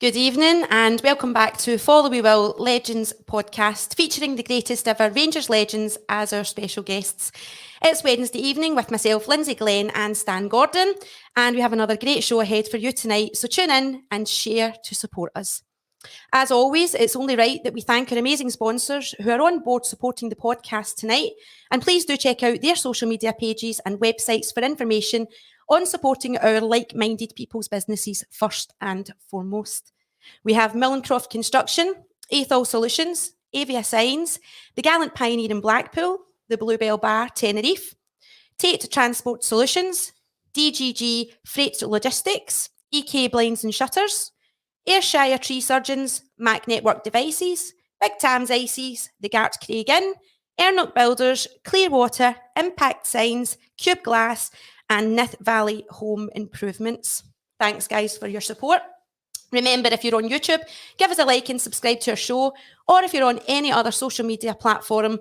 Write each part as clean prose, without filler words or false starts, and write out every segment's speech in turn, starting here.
Good evening and welcome back to Follow We Will Legends podcast featuring the greatest ever Rangers legends as our special guests. It's Wednesday evening with myself, Lynsey Glen and Stan Gordon, and we have another great show ahead for you tonight, so tune in and share to support us. As always, it's only right that we thank our amazing sponsors who are on board supporting the podcast tonight, and please do check out their social media pages and websites for information on supporting our like-minded people's businesses first and foremost. We have Millencroft Construction, Athol Solutions, Avia Signs, the Gallant Pioneer in Blackpool, the Bluebell Bar, Tenerife, Tate Transport Solutions, DGG Freight Logistics, EK Blinds and Shutters, Ayrshire Tree Surgeons, Mac Network Devices, Big Tam's Ices, the Gart Craig Inn, Ernock Builders, Clearwater, Impact Signs, Cube Glass, and Nith Valley Home Improvements. Thanks, guys, for your support. Remember, if you're on YouTube, give us a like and subscribe to our show, or if you're on any other social media platform,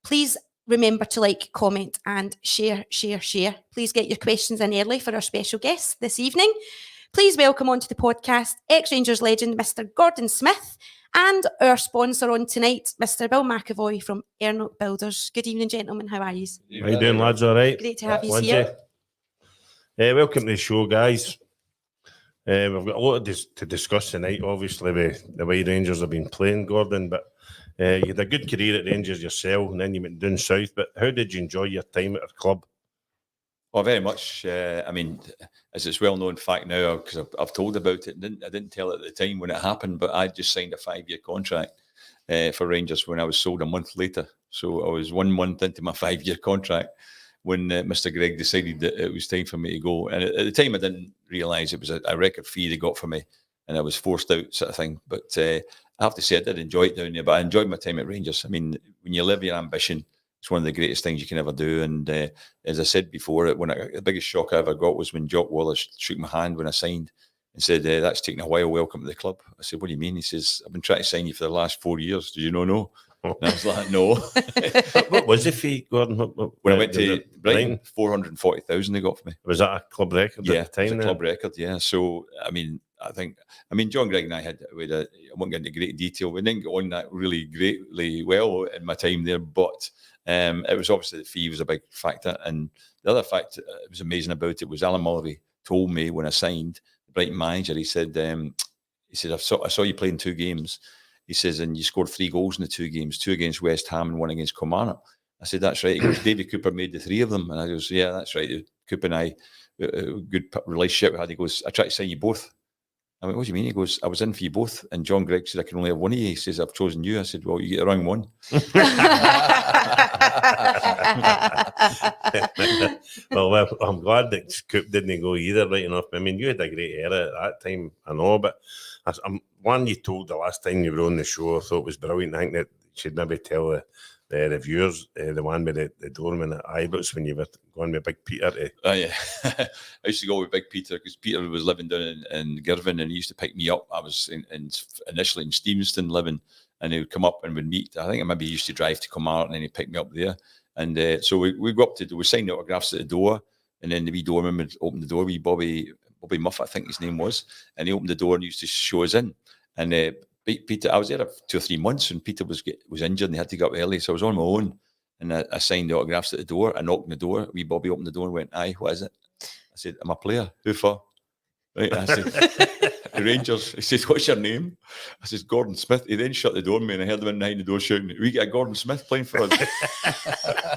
please remember to like, comment, and share. Please get your questions in early for our special guests this evening. Please welcome onto the podcast ex-Rangers legend, Mr. Gordon Smith, and our sponsor on tonight, Mr. Bill McAvoy from Ernock Builders. Good evening, gentlemen. How are you? How you doing, lads? All right? Great to have you here. Welcome to the show, guys. We've got a lot to discuss tonight, obviously, with the way Rangers have been playing, Gordon, but you had a good career at Rangers yourself, and then you went down south, but how did you enjoy your time at our club? Oh, very much. I mean, as it's well-known fact now, because I've told about it, I didn't tell it at the time when it happened, but I just signed a 5-year contract for Rangers when I was sold a month later. So I was 1 month into my 5-year contract when Mr. Gregg decided that it was time for me to go. And at the time, I didn't realise it was a record fee they got for me, and I was forced out sort of thing. But I have to say, I did enjoy it down there, but I enjoyed my time at Rangers. I mean, when you live your ambition, it's one of the greatest things you can ever do. And as I said before, the biggest shock I ever got was when Jock Wallace shook my hand when I signed and said, that's taken a while, welcome to the club. I said, what do you mean? He says, I've been trying to sign you for the last 4 years. Did you not know? And I was like, no. What was the fee, Gordon? When I went to Brighton, 440,000 they got for me. Was that a club record at the time? Yeah, it was a club record, yeah. So, John Gregg and I I won't get into great detail. We didn't get on that really greatly well in my time there, but it was obviously the fee was a big factor. And the other fact that was amazing about it was Alan Mullery told me when I signed, the Brighton manager, he said, I saw you playing 2 games. He says, and you scored 3 goals in the 2 games, 2 against West Ham and 1 against Kilmarnock. I said, that's right. He goes, David Cooper made the 3 of them. And I goes, yeah, that's right. Cooper and I, a good relationship we had. He goes, I tried to sign you both. I went, what do you mean? He goes, I was in for you both. And John Gregg said, I can only have one of you. He says, I've chosen you. I said, well, you get the wrong one. Well, I'm glad that Coop didn't go either, right enough. I mean, you had a great era at that time, I know, but one you told the last time you were on the show, I thought was brilliant. I think that you should maybe tell the reviewers, the one with the doorman at Ibrox when you were going with Big Peter. Oh, yeah. I used to go with Big Peter because Peter was living down in Girvan and he used to pick me up. I was initially in Stevenston living, and he would come up and would meet. I think maybe he used to drive to Kilmarnock and then he'd pick me up there. And so we go up we signed autographs at the door, and then the wee doorman would open the door, wee Bobby Muff, I think his name was, and he opened the door and used to show us in. And Peter, I was there 2 or 3 months when Peter was injured and he had to go up early, so I was on my own, and I signed the autographs at the door. I knocked on the door. Wee Bobby opened the door and went, "Aye, what is it?" I said, "I'm a player." "Who for?" Right, I said, "The Rangers." He says, "What's your name?" I says, "Gordon Smith." He then shut the door on me, and I heard him in behind the door shouting, "We get a Gordon Smith playing for us."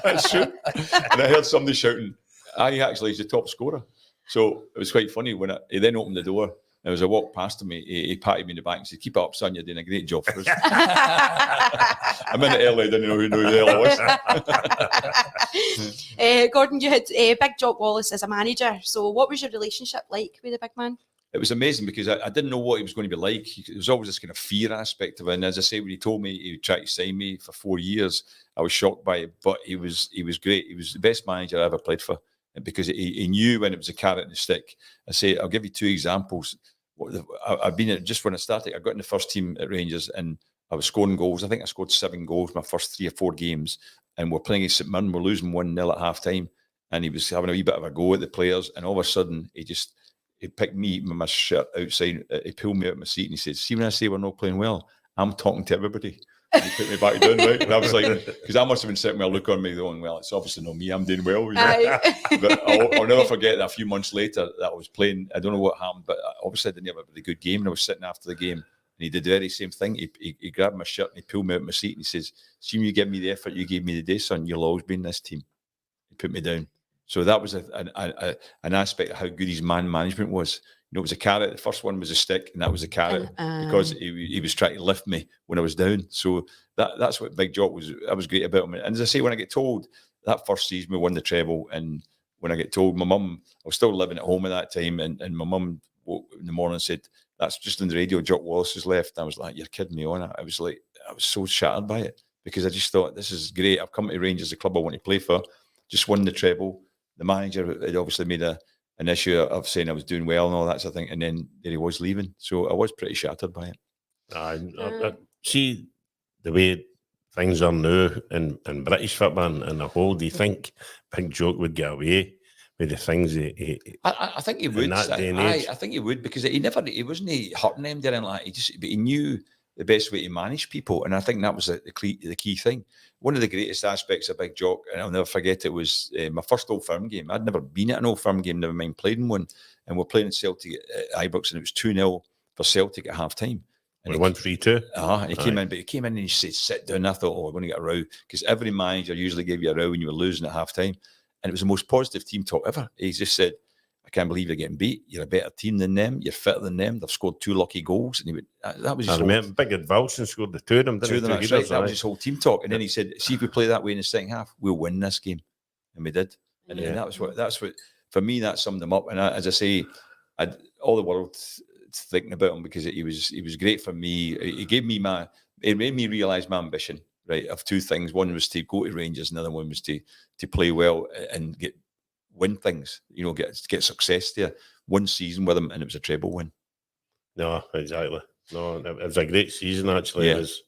That's true. And I heard somebody shouting, "Aye, actually, he's the top scorer." So it was quite funny when he then opened the door. And as I walked past him, he patted me in the back and said, "Keep it up, son, you're doing a great job for us." A minute early, I didn't know who the hell I was. Gordon, you had Big Jock Wallace as a manager. So what was your relationship like with the big man? It was amazing because I didn't know what he was going to be like. There was always this kind of fear aspect of it. And as I say, when he told me he would try to sign me for 4 years, I was shocked by it. But he was great. He was the best manager I ever played for, because he knew when it was a carrot and a stick. I say, I'll give you 2 examples. I've been just when I started, I got in the first team at Rangers and I was scoring goals. I think I scored 7 goals my first 3 or 4 games, and we're playing against St Mirren. We're losing 1-0 at half time, and he was having a wee bit of a go at the players, and all of a sudden he he picked me with my shirt outside. He pulled me out of my seat and he said, "See, when I say we're not playing well, I'm talking to everybody." And he put me back down, right? And I was like, because I must have been sitting with a look on me going, well, it's obviously not me. I'm doing well. You know? But I'll never forget that a few months later that I was playing. I don't know what happened, but obviously I didn't have a really good game. And I was sitting after the game. And he did the very same thing. He grabbed my shirt and he pulled me out of my seat and he says, "See, you give me the effort you gave me today, son, you'll always be in this team." He put me down. So that was an aspect of how good his man management was. You know, it was a carrot. The first one was a stick, and that was a carrot because he was trying to lift me when I was down. So that's what Big Jock was. That was great about him. And as I say, when I get told that first season we won the treble, and when I get told, my mum, I was still living at home at that time, and my mum woke in the morning and said, "That's just on the radio, Jock Wallace has left." And I was like, "You're kidding me on it." I was so shattered by it because I just thought, this is great. I've come to Rangers, the club I want to play for, just won the treble. The manager had obviously made an issue of saying I was doing well and all that sort of thing, and then there he was leaving. So I was pretty shattered by it. I see the way things are now in British football and the whole. Do you think Big Jock would get away with the things I think he would. I think he would, because he wasn't hurting them there and like but he knew the best way to manage people, and I think that was the key thing. One of the greatest aspects of Big Jock, and I'll never forget it, was my first Old Firm game. I'd never been at an Old Firm game, never mind played in one, and we're playing in Celtic at Ibrox, and it was 2-0 for Celtic at half time. And 1-3-2. And he came in, but he came in and he said, "Sit down." I thought, we're going to get a row, because every manager usually gave you a row when you were losing at half time. And it was the most positive team talk ever. He just said, "I can't believe you're getting beat. You're a better team than them. You're fitter than them. They've scored 2 lucky goals." And he would, that was his whole... remember Big Advalson scored the 2 of them, didn't he? Right. That was his whole team talk. And then he said, "See, if we play that way in the second half, we'll win this game." And we did. And that's what, for me, that summed him up. And as I say, all the world thinking about him, because he was great for me. It made me realise my ambition, right, of 2 things. One was to go to Rangers, another one was to play well and win things, you know, get success there. 1 season with him, and it was a treble win. No, exactly. No, it was a great season, actually. Yeah. It was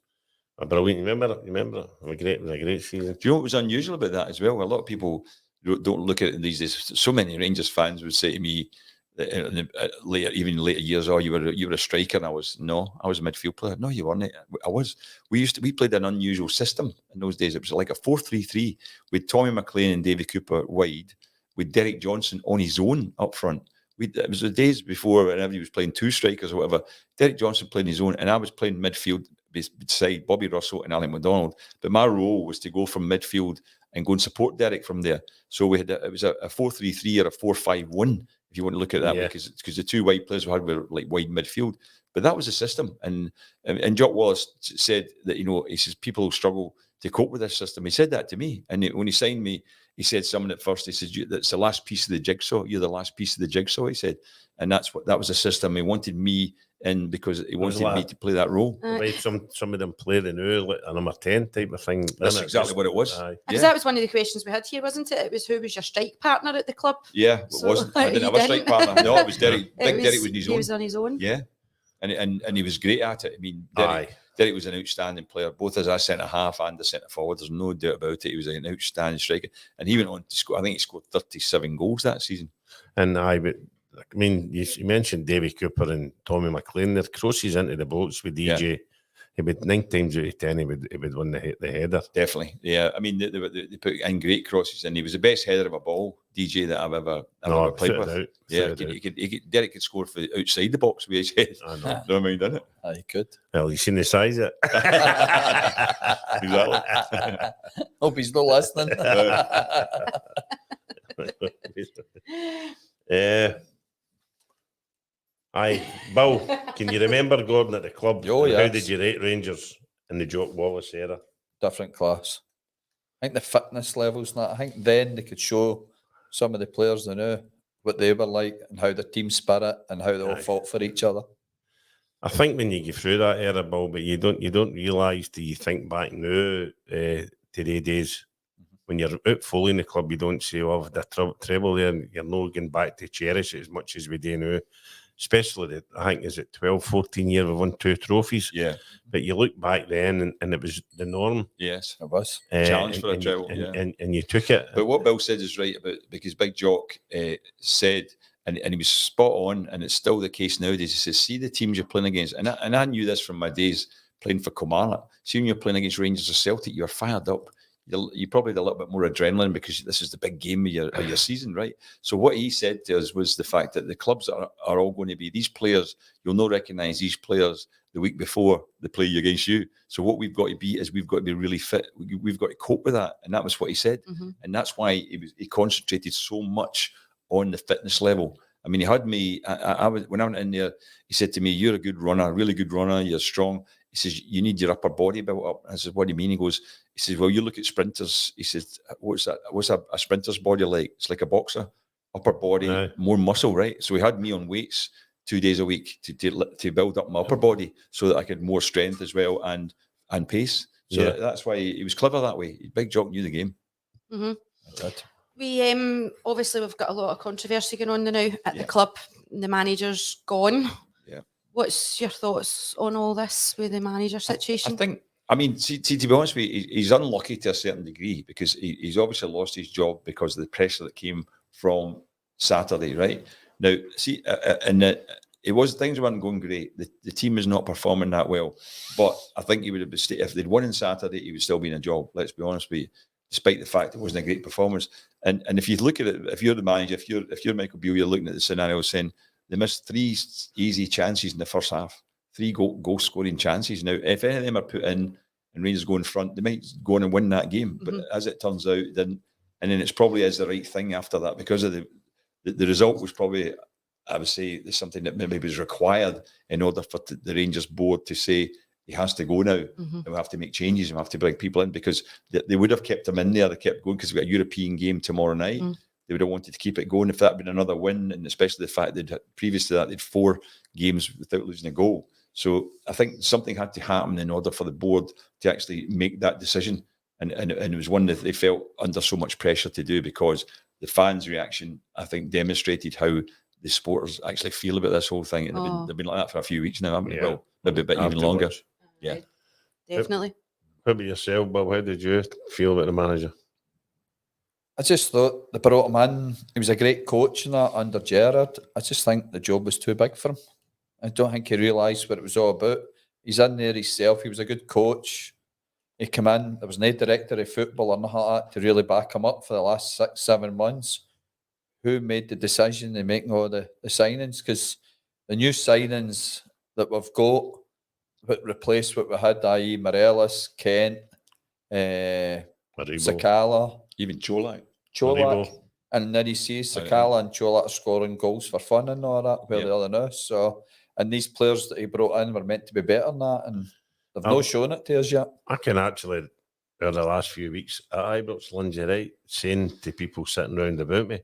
a brilliant. Remember it? It was a great season. Do you know what was unusual about that as well? A lot of people don't look at it these days. So many Rangers fans would say to me, even later years, "Oh, you were a striker." And I was a midfield player. No, you weren't. I was. We played an unusual system in those days. It was like a 4-3-3 with Tommy McLean and Davy Cooper wide, with Derek Johnson on his own up front. It was the days before, whenever he was playing 2 strikers or whatever, Derek Johnson playing his own, and I was playing midfield beside Bobby Russell and Alec MacDonald. But my role was to go from midfield and go and support Derek from there. So it was a 4-3-3 or a 4-5-1, if you want to look at it that way, because the 2 wide players we had were like wide midfield. But that was the system. And Jock Wallace said that, you know, he says people struggle to cope with this system. He said that to me. And when he signed me, he said something at first. He said, "That's the last piece of the jigsaw. You're the last piece of the jigsaw," he said. And that was a system. He wanted me in because he wanted me to play that role. Like some of them play the new, like a number 10 type of thing. That's exactly what it was. Because that was one of the questions we had here, wasn't it? It was, who was your strike partner at the club? Yeah, it wasn't. I didn't have a strike partner. No, it was Derek. Derek was on his own. He was on his own. Yeah. And he was great at it. I mean, Derek was an outstanding player, both as a centre half and a centre forward. There's no doubt about it. He was an outstanding striker, and he went on to score. I think he scored 37 goals that season. And you mentioned Davy Cooper and Tommy McLean. Their crosses into the box with DJ. Yeah. He would 9 times out of 10. He would win the header. Definitely, yeah. I mean, they put in great crosses, and he was the best header of a ball, DJ, that I've ever played with. Derek could score for outside the box with his head. I know. Don't mind, didn't it? He could. Well, you seen the size of it. Exactly. Hope he's not listening. Bill, can you remember Gordon at the club? Oh, yes. How did you rate Rangers in the Jock Wallace era? Different class. I think the fitness levels, I think then they could show some of the players they knew what they were like and how the team spirit and how they all fought for each other. I think when you go through that era, Bill, but you don't realise till you think back now to the days when you're out fully in the club, you don't say, "Oh, the treble there," and you're not going back to cherish it as much as we do now. Especially, I think, is it 12, 14 years we've won 2 trophies. Yeah. But you look back then and it was the norm. Yes. It was. Challenge for a treble. And you took it. But what Bill said is right, because Big Jock said And he was spot on, and it's still the case nowadays. He says, see the teams you're playing against. And I knew this from my days playing for Kilmarnock. See, when you're playing against Rangers or Celtic, you're fired up. You probably had a little bit more adrenaline because this is the big game of your season, right? So what he said to us was the fact that the clubs are all going to be, these players, you'll not recognise these players the week before they play against you. So what we've got to be is we've got to be really fit. We've got to cope with that. And that was what he said. And that's why he concentrated so much on the fitness level. I mean, he had me, when I went in there, he said to me, you're a good runner, really good runner, you're strong. He says, you need your upper body built up. I said, what do you mean? He says, well, you look at sprinters. He says, what's that? What's a sprinter's body like? It's like a boxer, upper body, more muscle, right? So he had me on weights 2 days a week to build up my upper body so that I could more strength as well and pace. So that's why he was clever that way. Big Jock knew the game. We obviously we've got a lot of controversy going on now at the club. The manager's gone. Yeah. What's your thoughts on all this with the manager situation? I think, see, to be honest with you, he's unlucky to a certain degree because he's obviously lost his job because of the pressure that came from Saturday, right? Now, see, things weren't going great. The team is not performing that well, but I think he would have been, if they'd won on Saturday, he would still be in a job. Let's be honest with you, despite the fact it wasn't a great performance. And if you look at it, if you're the manager, if you're Michael Beale, you're looking at the scenario saying they missed 3 easy chances in the first half, 3 goal scoring chances. Now, if any of them are put in and Rangers go in front, they might go on and win that game. But as it turns out, then it's probably is the right thing after that because of the result was probably, I would say, something that maybe was required in order for the Rangers board to say he has to go now. And we have to make changes and we have to bring people in because they would have kept him in there. They kept going because we've got a European game tomorrow night. They would have wanted to keep it going if that had been another win, and especially the fact that previous to that they'd 4 games without losing a goal. So I think something had to happen in order for the board to actually make that decision. And it was one that they felt under so much pressure to do because the fans' reaction, I think, demonstrated how the supporters actually feel about this whole thing. And they've been like that for a few weeks now, haven't they? Well, maybe a bit even longer. Yeah. Definitely. How about yourself, Bill? How did you feel about the manager? I just thought they brought him in. He was a great coach and that under Gerrard. I just think the job was too big for him. I don't think he realised what it was all about. He's in there himself. He was a good coach. He came in. There was no director of football or nothing like that to really back him up for the last 6-7 months. Who made the decision in making all the signings? Because the new signings that we've got would replace what we had, i.e. Morelos, Kent, Sakala, even Cholak. And then he sees Sakala and Cholak scoring goals for fun and all that, where the other now. So, and these players that he brought in were meant to be better than that, and they've not shown it to us yet. I can actually, over the last few weeks at Ibrox, Lynsey, right, saying to people sitting round about me,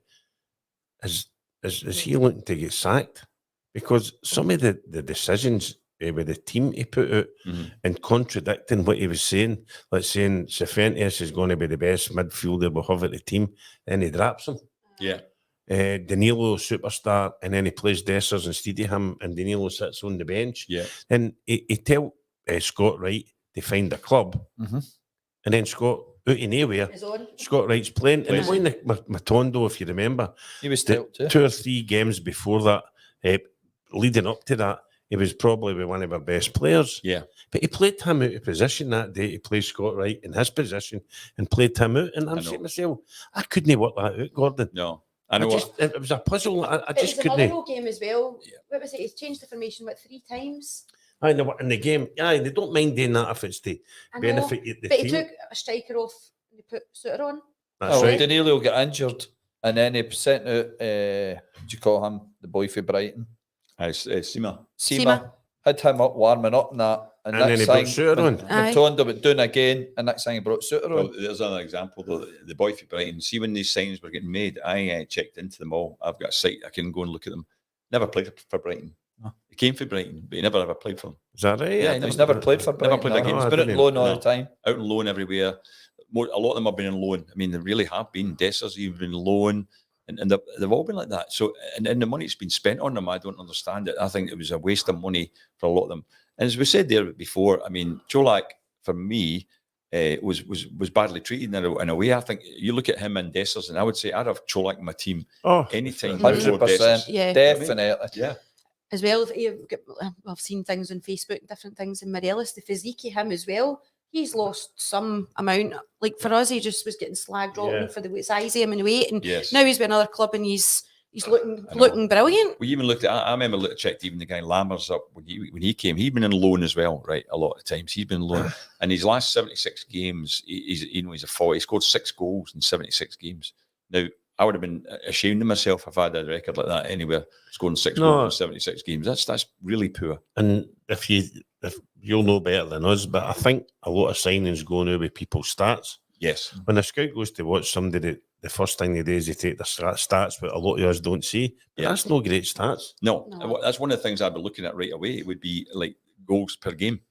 is he looking to get sacked? Because some of the decisions with the team he put out and contradicting what he was saying, like saying Cifuentes is going to be the best midfielder we'll have at the team, then he drops him. Yeah. Danilo, superstar, and then he plays Dessers instead of him, and Danilo sits on the bench. Yeah. And he tell Scott Wright to find a club, and then Scott, out of nowhere, Scott Wright's playing. And playing the Matondo, if you remember, he was still 2 or 3 games before that, leading up to that, he was probably one of our best players. Yeah. But he played him out of position that day. He played Scott Wright in his position and played him out. And I'm saying to myself, I couldn't work that out, Gordon. No. I know. It was a puzzle. I just couldn't. couldn't. It was a Motherwell game as well. Yeah. What was it? He's changed the formation, 3 times? I know in the game. Yeah, they don't mind doing that if it's to benefit the but team. He took a striker off and he put Suter on. That's right. Danilo got injured and then he sent out, what do you call him? The boy for Brighton. Sima. Had him up, warming up and that. And then he brought Suter on. Matondo but doing again, and next thing he brought Suter on. Well, there's another example, though. The boy for Brighton. See, when these signings were getting made, I checked into them all. I've got a site, I can go and look at them. Never played for Brighton. No. He came for Brighton, but he never ever played for them. Is that right? Yeah, he's never played for Brighton. Never played again. He's been on loan all the time. Out on loan everywhere. A lot of them have been on loan. I mean, they really have been. Dessers, you've been loan. And they've all been like that. So, and the money that's been spent on them, I don't understand it. I think it was a waste of money for a lot of them. And as we said there before, I mean, Cholak, for me, was badly treated in a way. I think you look at him and Dessers, and I would say I'd have Cholak in my team anytime. 100%, Yeah. definitely. Yeah. As well, I've seen things on Facebook, different things in Morelos, the physique of him as well. He's lost some amount. Like for us, he just was getting slagged all for the size of him and weight. And now he's with another club and he's looking brilliant. We even looked at. I remember checked even the guy Lammers up when he came. He'd been on loan as well, right? A lot of times he's been on loan, and his last 76 games, he's a 40. He scored 6 goals in 76 games. Now I would have been ashamed of myself if I had a record like that anywhere, scoring 6 goals in 76 games. That's really poor. And if you'll know better than us, but I think a lot of signings go now with people's stats. Yes. When a scout goes to watch somebody, the first thing they do is they take the stats, but a lot of us don't see. But that's no great stats. No, that's one of the things I'd be looking at right away. It would be like goals per game.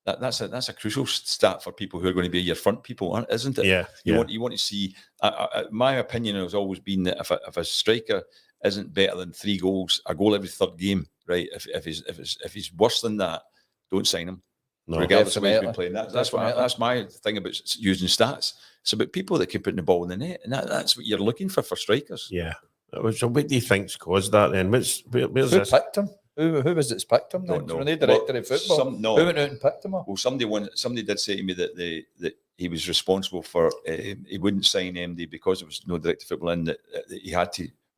That's a crucial stat for people who are going to be your front people, isn't it? Yeah. You want to see. My opinion has always been that if a striker isn't better than 3 goals, a goal every third game, right? If he's worse than that, don't sign him. No, regardless of where he's been playing. That's my thing about using stats. It's about people that can put the ball in the net, and that's what you're looking for strikers. Yeah. So what do you think's caused that then? Where's Who this? picked him? Who was it's picked him? Then? When they director of football, who went out and picked him up? Well, somebody did say to me that he was responsible for he wouldn't sign MD because there was no director of football in that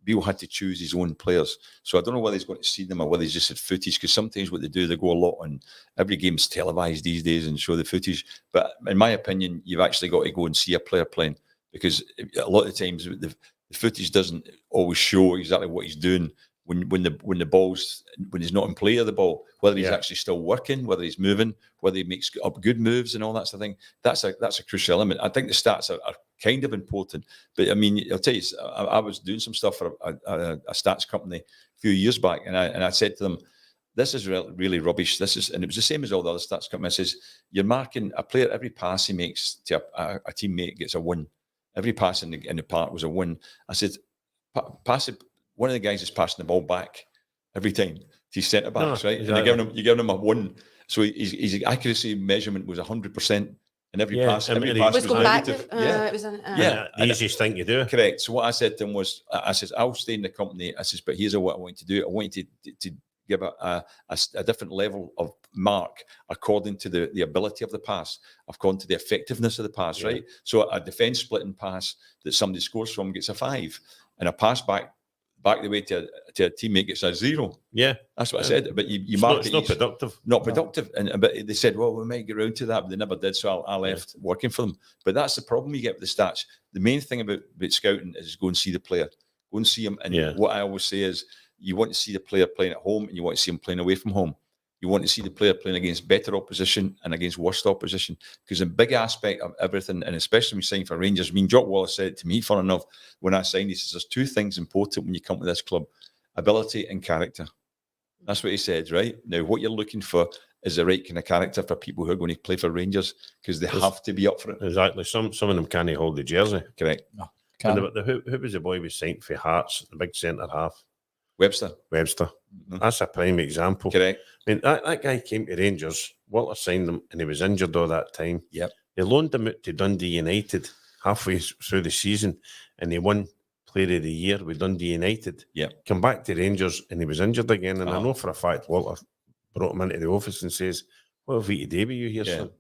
Beale had to choose his own players. So I don't know whether he's going to see them or whether he's just had footage, because sometimes what they do, they go a lot on, every game's televised these days and show the footage. But in my opinion, you've actually got to go and see a player playing, because a lot of the times the footage doesn't always show exactly what he's doing when he's not in play of the ball, whether he's actually still working, whether he's moving, whether he makes up good moves and all that sort of thing. That's a crucial element. I think the stats are kind of important, but I mean, I'll tell you, I was doing some stuff for a stats company a few years back, and I said to them, "This is really rubbish. And it was the same as all the other stats companies. I says, you're marking a player, every pass he makes to a teammate gets a win. Every pass in the park was a win." I said, pass it. One of the guys is passing the ball back every time to centre backs, right? Exactly. And you're giving him a 1. So his accuracy measurement was 100%, and every pass was negative. The easiest thing to do. Correct. So what I said to him was, I says, I'll stay in the company. I says, but here's what I want you to do. I want you to give a different level of mark according to the ability of the pass, according to the effectiveness of the pass, right? So a defence splitting pass that somebody scores from gets a 5, and a pass back the way to a teammate gets a 0. Yeah, that's what I said. But you mark it's not productive. Not productive. But they said, well, we might get around to that, but they never did. So I left working for them. But that's the problem you get with the stats. The main thing about scouting is go and see the player, go and see him. And what I always say is, you want to see the player playing at home, and you want to see him playing away from home. You want to see the player playing against better opposition and against worse opposition, because a big aspect of everything, and especially when we sign for Rangers, I mean, Jock Wallace said it to me, fun enough, when I signed, he says, there's 2 things important when you come to this club: ability and character. That's what he said, right? Now, what you're looking for is the right kind of character for people who are going to play for Rangers, because they have to be up for it. Exactly. Some of them can't hold the jersey. Correct. No, who was the boy we signed for Hearts, the big centre half? Webster. Mm-hmm. That's a prime example. Correct. I mean, that guy came to Rangers, Walter signed him, and he was injured all that time. Yep. They loaned him out to Dundee United halfway through the season, and he won Player of the Year with Dundee United. Yep. Come back to Rangers, and he was injured again. And I know for a fact Walter brought him into the office and says, "What have we to do with you here, son?"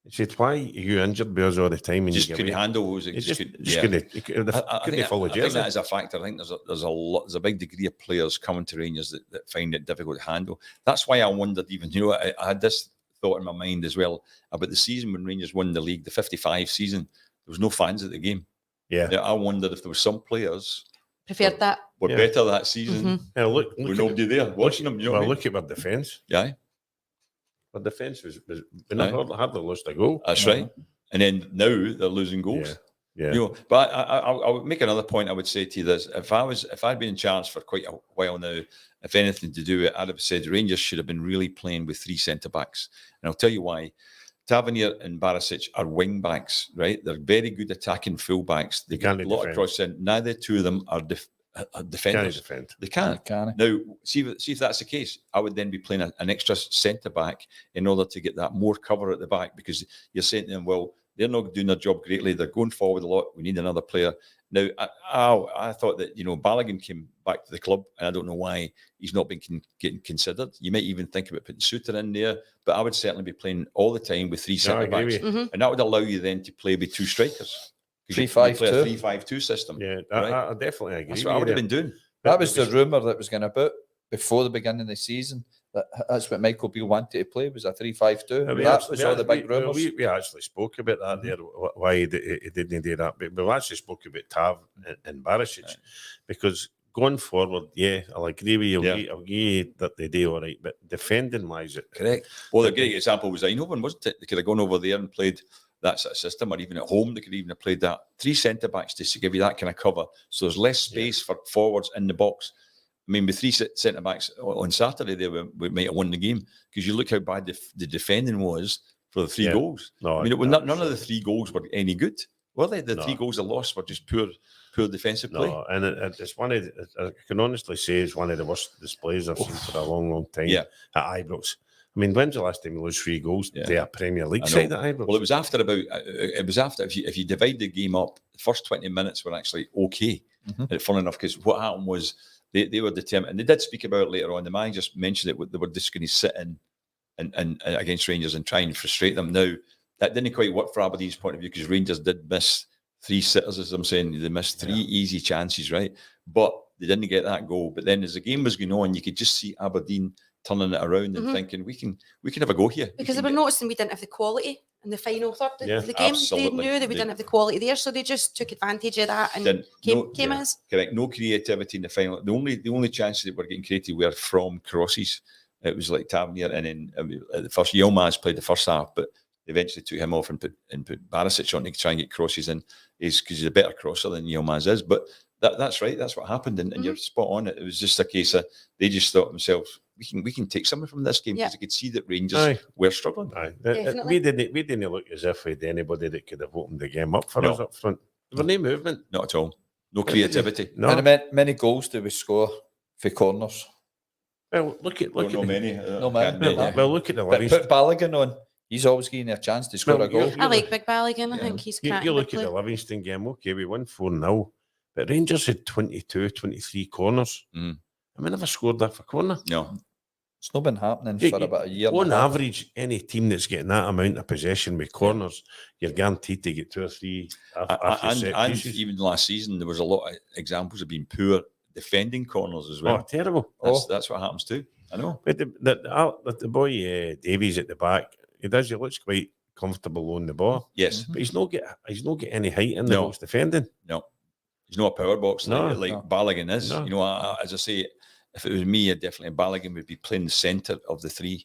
He said, "Why are you injured because all the time?" And just couldn't handle it. I think that is a factor. I think there's a big degree of players coming to Rangers that find it difficult to handle. That's why I wondered, even, I had this thought in my mind as well about the season when Rangers won the league, the 55 season. There was no fans at the game. Yeah. I wondered if there were some players preferred that were better that season. Mm-hmm. Yeah, look with nobody there watching them. Look at our defence. Yeah. Our defence was hardly lost a goal. That's right. And then now they're losing goals. Yeah. But I would make another point. I would say to you this: if I'd been in charge for quite a while now, if anything to do with it, I'd have said Rangers should have been really playing with 3 centre backs, and I'll tell you why. Tavernier and Barisic are wing backs, right? They're very good attacking full backs. They get a lot of cross in. Now the 2 of them are defenders. They can't. Now, see if that's the case, I would then be playing an extra centre back in order to get that more cover at the back, because you're saying to them, well, They're not doing their job greatly. They're going forward a lot. We need another player. Now, I thought that, Balogun came back to the club, and I don't know why he's not been getting considered. You might even think about putting Suter in there, but I would certainly be playing all the time with 3 centre-backs. And that would allow you then to play with 2 strikers. 3-5-2. Play a 3-5-2 system. Yeah, right? I definitely agree. That's what I would have been doing. That was the rumour that was going about before the beginning of the season. That's what Michael Beale wanted to play, was a 3-5-2. That was all the big rumours. We actually spoke about that there, why he didn't do that. But we actually spoke about Tav and Barisic, because going forward, I'll agree with you. I'll give you that they do all right, but defending-wise, correct. Well, a great example was Eindhoven, wasn't it? They could have gone over there and played that sort of system, or even at home, they could even have played that 3 centre-backs to give you that kind of cover. So there's less space for forwards in the box. I mean, with 3 centre-backs on Saturday, we might have won the game, because you look how bad the defending was for the 3 goals. No, I mean, none of the 3 goals were any good, were they? The 3 goals they lost were just poor defensive play. No, and it's I can honestly say it's one of the worst displays I've seen for a long, long time at Ibrox. I mean, when's the last time we lose 3 goals to a Premier League side at Ibrox? Well, it was after if you divide the game up, the first 20 minutes were actually okay. Fun enough, because what happened was they were determined, and they did speak about it later on. The manager just mentioned it. They were just going to sit in and against Rangers and try and frustrate them. Now, that didn't quite work for Aberdeen's point of view, because Rangers did miss 3 sitters, as I'm saying. They missed 3 easy chances, right? But they didn't get that goal. But then as the game was going on, you could just see Aberdeen turning it around and thinking, we can have a go here. Because they were noticing we didn't have the quality in the final third of the game. Absolutely. They knew that we didn't have the quality there, so they just took advantage of that and came at us. Correct. No creativity in the final. The only chances that were getting created were from crosses. It was like Tavernier, and then at the first, Yilmaz played the first half, but they eventually took him off and put Barisic on to try and get crosses in, because he's a better crosser than Yilmaz is. But that's right. That's what happened, and you're spot on. It was just a case of they just thought themselves, we can take something from this game, because they could see that Rangers were struggling. We didn't look as if we had anybody that could have opened the game up for us up front. There was no movement. Not at all. No creativity. No. And many goals do we score for corners? Well, look at Not many. Well, look at the But Livingston. put Balogun on. He's always getting a chance to score a goal. I like Big Balogun. I think he's cracking. You look at the Livingston game. Okay, we won 4-0, but Rangers had 22, 23 corners. And we never scored that for corner. No. It's not been happening for about a year. On average, any team that's getting that amount of possession with corners, you're guaranteed to get 2 or 3 and even last season, there was a lot of examples of being poor defending corners as well. Oh, terrible. That's what happens too. I know. But the boy Davies at the back, he looks quite comfortable on the ball. Yes. But he's not get any height in the box defending. No. He's not a power box like No. Balogun is. No. As I say, if it was me, definitely Balogun would be playing the centre of the 3.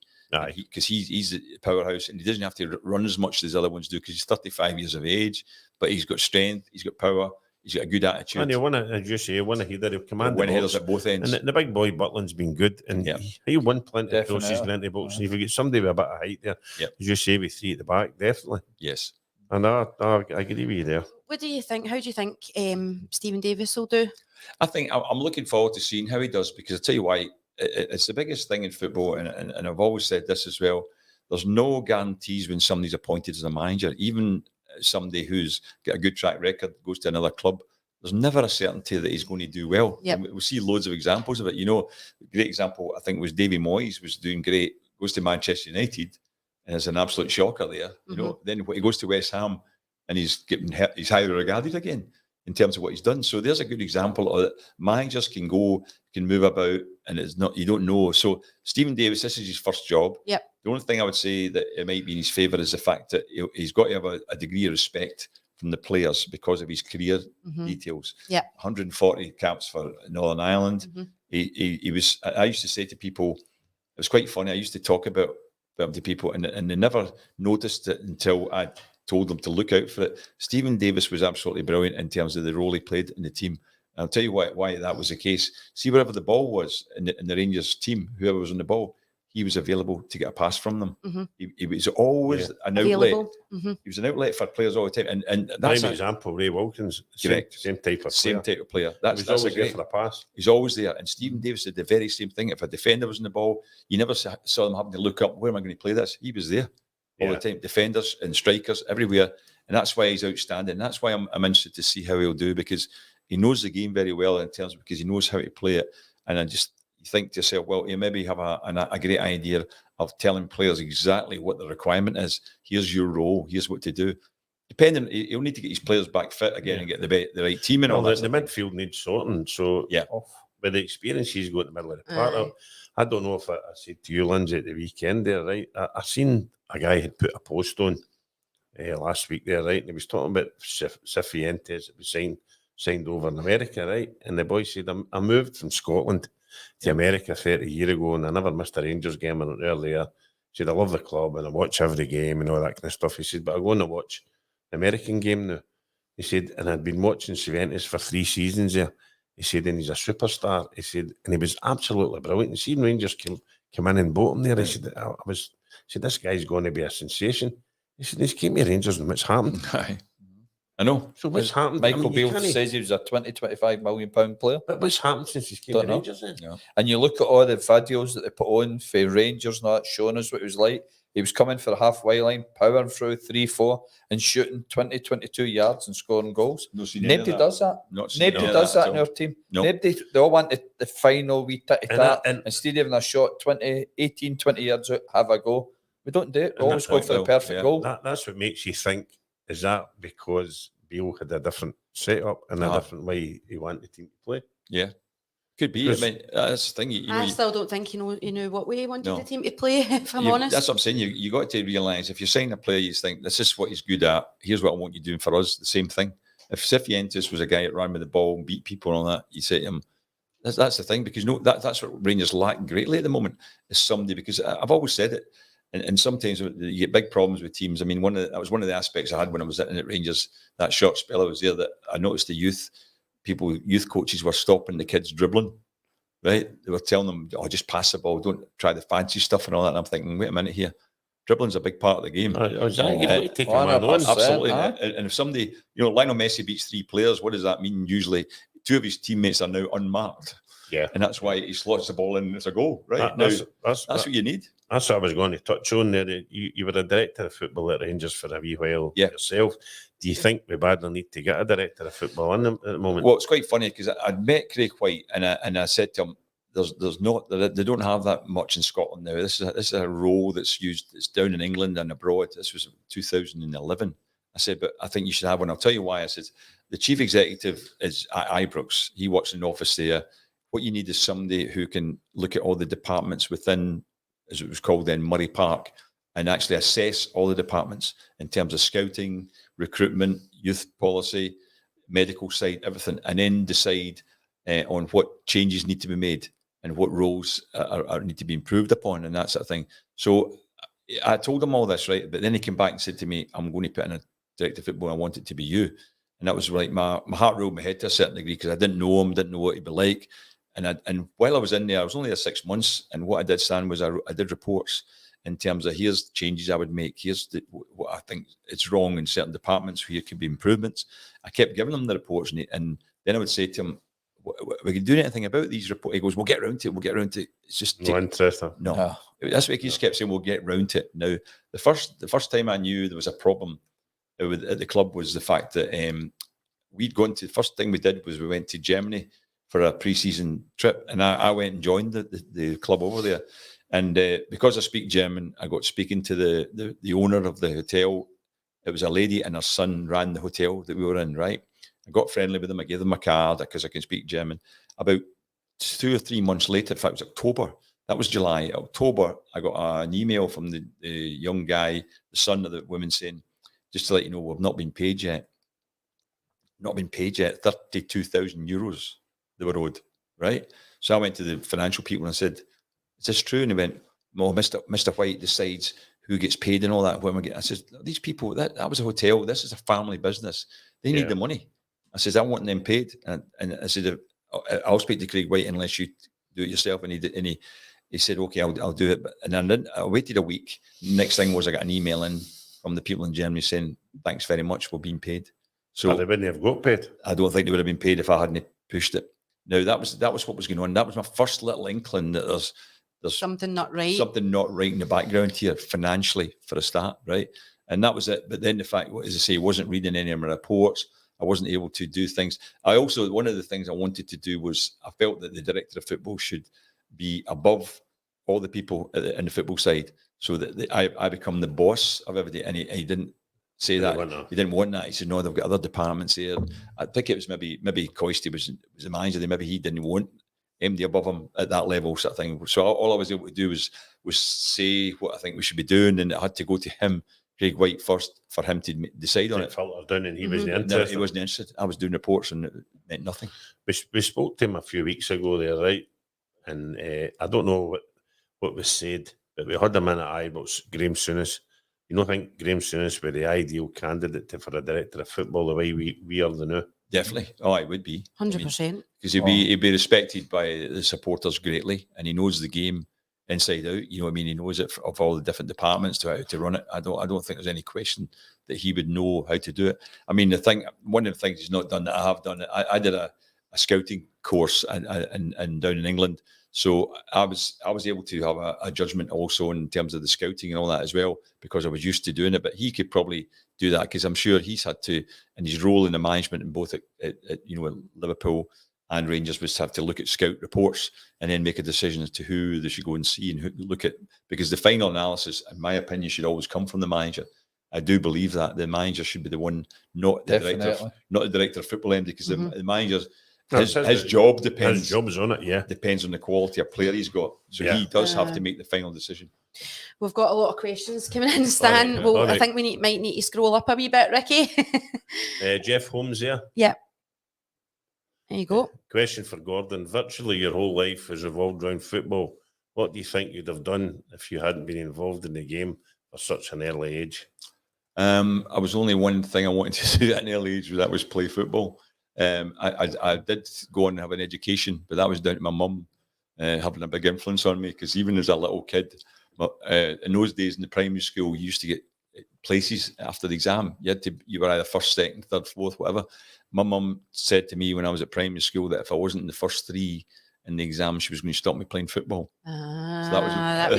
Because he's a powerhouse, and he doesn't have to run as much as the other ones do, because he's 35 years of age, but he's got strength, he's got power, he's got a good attitude. And as you say, he'll command the headers balls at both ends. And the big boy Butland's been good, and he won plenty of crosses into the box. And if you get somebody with a bit of height there, as you say, with 3 at the back, definitely. Yes. And I agree with you there. What do you think? How do you think Stephen Davis will do? I think I'm looking forward to seeing how he does, because I'll tell you why. It's the biggest thing in football, and I've always said this as well. There's no guarantees when somebody's appointed as a manager, even somebody who's got a good track record, goes to another club. There's never a certainty that he's going to do well. Yep. We'll see loads of examples of it. A great example, I think, was Davy Moyes was doing great, goes to Manchester United, and is an absolute shocker there. Then when he goes to West Ham, and he's highly regarded again in terms of what he's done. So there's a good example of it. Managers can move about, and it's not, you don't know. So Stephen Davis, this is his first job. Yep. The only thing I would say that it might be in his favour is the fact that he's got to have a degree of respect from the players because of his career details. Yeah. 140 caps for Northern Ireland. He was. I used to say to people, it was quite funny. I used to talk about them to people, and they never noticed it until I told them to look out for it. Stephen Davis was absolutely brilliant in terms of the role he played in the team. And I'll tell you why that was the case. See, wherever the ball was in the Rangers team, whoever was on the ball, he was available to get a pass from them. He was always an outlet. He was an outlet for players all the time. And that's an example, Ray Wilkins. Correct. Same type of player. That's always great there for a pass. He's always there. And Stephen Davis did the very same thing. If a defender was in the ball, you never saw them having to look up, where am I going to play this? He was there all the time. Defenders and strikers everywhere. And that's why he's outstanding. That's why I'm interested to see how he'll do, because he knows the game very well in terms of, because he knows how to play it. And I just think to yourself, well, you maybe have a great idea of telling players exactly what the requirement is. Here's your role. Here's what to do. Depending, he'll need to get his players back fit again and get the right team and all that. The midfield needs sorting. So yeah, with the experience he's got in the middle of the park, I don't know if I said to you, Lindsay, at the weekend there, right? I seen a guy had put a post on last week there, right? And he was talking about Cifuentes that was signed over in America, right? And the boy said, I moved from Scotland to America 30 years ago, and I never missed a Rangers game earlier. He said, I love the club and I watch every game and all that kind of stuff. He said, but I go on to watch the American game now. He said, and I'd been watching Cifuentes for 3 seasons there. He said, and he's a superstar. He said, and he was absolutely brilliant. And seeing Rangers come in and bought him there, he said, this guy's going to be a sensation. He said, he's came to Rangers and what's happened? I know. So what's happened? Michael Beale says he was a 20-25 million pound player. But what's happened since he's came to Rangers then? Yeah. And you look at all the videos that they put on for Rangers and all that, showing us what it was like. He was coming for the halfway line, powering through 3-4 and shooting 22 yards and scoring goals. Nobody does that. Nobody does that in our team. Nobody, they all want the final wee tit-tat. Instead of having a shot 18, 20 yards out, have a go. We don't do it. We always go for the perfect goal. That's what makes you think, is that because Beale had a different setup and a different way he wanted the team to play? Yeah. Could be. I mean, that's the thing. I still don't think you know what way he wanted the team to play, if I'm honest. That's what I'm saying. You got to realise, if you're signing a player, you think, this is what he's good at. Here's what I want you doing for us. The same thing. If Cifuentes was a guy that ran with the ball and beat people and all that, you say to him, that's the thing, because that's what Rangers lack greatly at the moment, is somebody, because I've always said it, and sometimes you get big problems with teams. I mean, that was one of the aspects I had when I was sitting at Rangers, that short spell I was there, that I noticed the youth coaches were stopping the kids dribbling, right? They were telling them, just pass the ball, don't try the fancy stuff and all that. And I'm thinking, wait a minute here, dribbling's a big part of the game. Absolutely. And if somebody, Lionel Messi beats 3 players, what does that mean? Usually 2 of his teammates are now unmarked. Yeah. And that's why he slots the ball in and it's a goal, right? That's what you need. That's what I was going to touch on there. You were a director of football at Rangers for a wee while yourself. Do you think we badly need to get a director of football in at the moment? Well, it's quite funny because I'd met Craig White and I said to him, they don't have that much in Scotland now. This is a role that's used. It's down in England and abroad. This was 2011. I said, but I think you should have one. I'll tell you why. I said, the chief executive is at Ibrox. He works in an office there. What you need is somebody who can look at all the departments within, as it was called then, Murray Park, and actually assess all the departments in terms of scouting, recruitment, youth policy, medical side, everything, and then decide on what changes need to be made and what roles need to be improved upon and that sort of thing. So I told him all this, right? But then he came back and said to me, I'm going to put in a director of football. I want it to be you. And that was like my heart rolled my head to a certain degree because I didn't know him, didn't know what he'd be like. And while I was in there, I was only there 6 months. And what I did, Stan, was I did reports in terms of here's changes I would make. Here's what I think it's wrong in certain departments where there could be improvements. I kept giving them the reports. And then I would say to him, we can do anything about these reports. He goes, we'll get around to it. It's just no interesting. No. That's what he just kept saying, we'll get round to it. Now, the first time I knew there was a problem at the club was the fact that we'd gone to, the first thing we did was we went to Germany for a pre-season trip, and I went and joined the club over there. And because I speak German, I got speaking to the owner of the hotel. It was a lady and her son ran the hotel that we were in, right? I got friendly with them. I gave them a card because I can speak German. About 2 or 3 months later, in fact, it was October. That was July. October, I got an email from the young guy, the son of the woman, saying, just to let you know, we've not been paid yet. 32,000 euros they were owed, right? So I went to the financial people and I said, is this true? And he went, well, Mr. White decides who gets paid and all that. When we get, I said, these people, that was a hotel. This is a family business. They need the money. I said, I want them paid. And I said, I'll speak to Craig White unless you do it yourself. And he said, okay, I'll do it. And I waited a week. Next thing was I got an email in from the people in Germany saying, thanks very much, we're being paid. So they wouldn't have got paid. I don't think they would have been paid if I hadn't pushed it. Now, that was what was going on. That was my first little inkling that there's something not right. Something not right in the background here financially for a start, right? And that was it. But then the fact, as I say, I wasn't reading any of my reports. I wasn't able to do things. One of the things I wanted to do was, I felt that the director of football should be above all the people in the football side, so that I become the boss of everybody. And he didn't say that. He didn't want that. He said, no, they've got other departments here. I think it was maybe Coisty was the manager. Maybe he didn't want MD above him at that level, sort of thing. So all I was able to do was say what I think we should be doing, and it had to go to him, Craig White, first for him to decide on it. Filtered down, and he wasn't interested. No, he wasn't interested. I was doing reports, and it meant nothing. We spoke to him a few weeks ago there, right? And I don't know what was said, but we heard him in at about Graham Souness. You don't think Graham Souness were the ideal candidate for a director of football the way we are the now? Definitely. Oh, it would be 100%. Because he'd be respected by the supporters greatly, and he knows the game inside out. You know what I mean? He knows it of all the different departments to how to run it. I don't think there's any question that he would know how to do it. I mean, one of the things he's not done that I have done, I did a scouting course and down in England. So I was able to have a judgment also in terms of the scouting and all that as well, because I was used to doing it. But he could probably do that, because I'm sure he's had to, and his role in the management in both at Liverpool and Rangers was to have to look at scout reports and then make a decision as to who they should go and see and who look at, because the final analysis, in my opinion, should always come from the manager. I do believe that the manager should be the one, not the director of football MD, because the manager's his job depends. His job's on it, yeah. Depends on the quality of player he's got. So he does have to make the final decision. We've got a lot of questions coming in, Stan. I think we might need to scroll up a wee bit, Ricky. Jeff Holmes there. Yeah. There you go. Question for Gordon. Virtually your whole life has revolved around football. What do you think you'd have done if you hadn't been involved in the game at such an early age? I was only one thing I wanted to do at an early age, that was play football. I did go on and have an education, but that was down to my mum having a big influence on me, because even as a little kid, in those days in the primary school, you used to get places after the exam. You were either first, second, third, fourth, whatever. My mum said to me when I was at primary school that if I wasn't in the first three in the exam, she was going to stop me playing football. So that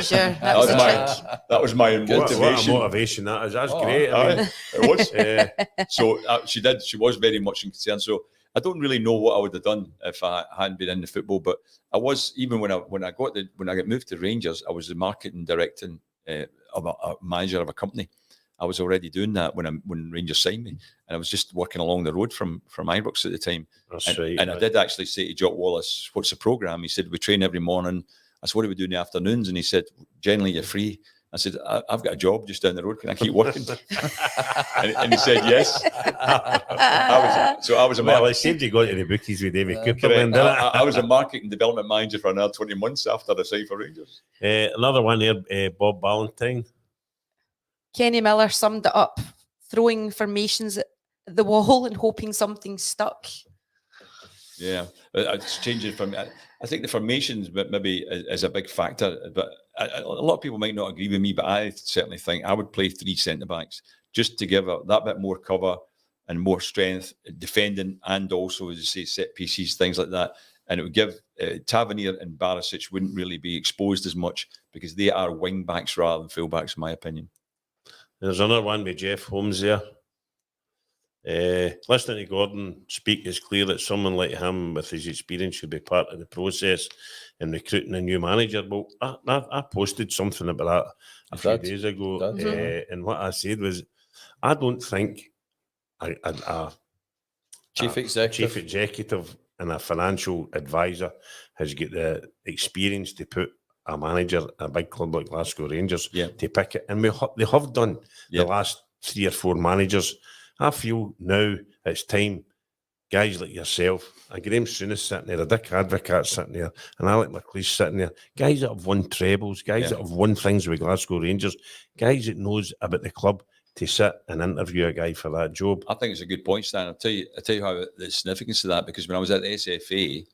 was my motivation. What a motivation that is. That's great. I mean, it was. So she did. She was very much concerned. So I don't really know what I would have done if I hadn't been in the football. But I was, even when I got moved to Rangers, I was the marketing director of a manager of a company. I was already doing that when Rangers signed me, and I was just working along the road from Ibrox at the time. That's right. And I did actually say to Jock Wallace, "What's the programme?" He said, "We train every morning." I said, "What do we do in the afternoons?" And he said, "Generally, you're free." I said, "I've got a job just down the road. Can I keep working?" and he said, "Yes." I saved you got to the bookies with David Cooper. Then, I was a marketing development manager for another 20 months after I signed for Rangers. Another one here, Bob Ballantyne. Kenny Miller summed it up: throwing formations at the wall and hoping something stuck. Yeah, it's changing from. I think the formations maybe is a big factor, but a lot of people might not agree with me. But I certainly think I would play three centre backs just to give that bit more cover and more strength defending, and also, as you say, set pieces, things like that. And it would give Tavernier and Barisic wouldn't really be exposed as much, because they are wing backs rather than full backs, in my opinion. There's another one with Jeff Holmes there. Listening to Gordon speak is clear that someone like him with his experience should be part of the process in recruiting a new manager. Well, I posted something about that a few days ago, and what I said was, I don't think a chief executive and a financial advisor has got the experience to put a manager, a big club like Glasgow Rangers, to pick it. And they have done the last 3 or 4 managers. I feel now it's time, guys like yourself, a Graham Souness sitting there, a Dick Advocaat sitting there, and Alec McLeish sitting there, guys that have won trebles, guys that have won things with Glasgow Rangers, guys that knows about the club, to sit and interview a guy for that job. I think it's a good point, Stan. I'll tell you how the significance of that, because when I was at the SFA,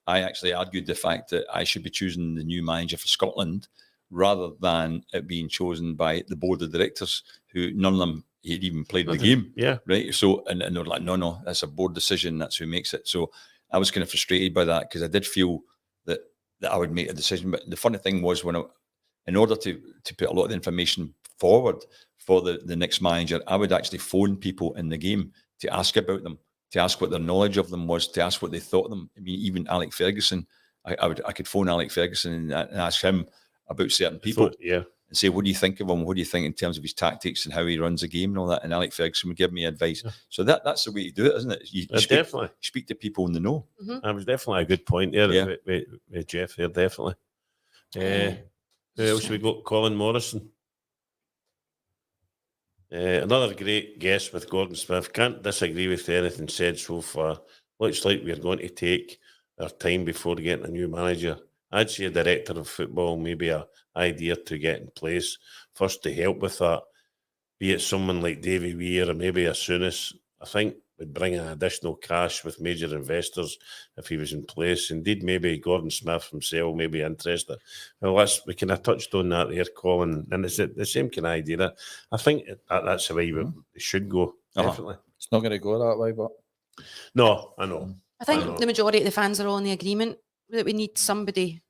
I actually argued the fact that I should be choosing the new manager for Scotland rather than it being chosen by the board of directors, who none of them had even played the game. Yeah. Right. So, and they were like, no, that's a board decision. That's who makes it. So I was kind of frustrated by that, because I did feel that I would make a decision. But the funny thing was, in order to put a lot of the information forward for the next manager, I would actually phone people in the game to ask about them, to ask what their knowledge of them was, to ask what they thought of them. I mean, even Alec Ferguson, I could phone Alec Ferguson and ask him about certain people. Yeah. And say, what do you think of him? What do you think in terms of his tactics and how he runs the game and all that? And Alec Ferguson would give me advice. Yeah. So that's the way to do it, isn't it? You speak to people in the know. Mm-hmm. That was definitely a good point there with Jeff there, definitely. Who else we got? Colin Morrison. Another great guest with Gordon Smith. Can't disagree with anything said so far. Looks like we're going to take our time before getting a new manager. I'd say a director of football, maybe an idea to get in place first to help with that. Be it someone like Davy Weir or maybe a Souness, I think would bring in additional cash with major investors if he was in place. Indeed, maybe Gordon Smith himself may be interested. Well, we kind of touched on that there, Colin, and it's the same kind of idea. I think that's the way it should go, definitely. It's not going to go that way, but... No, I know. I think the majority of the fans are all in the agreement that we need somebody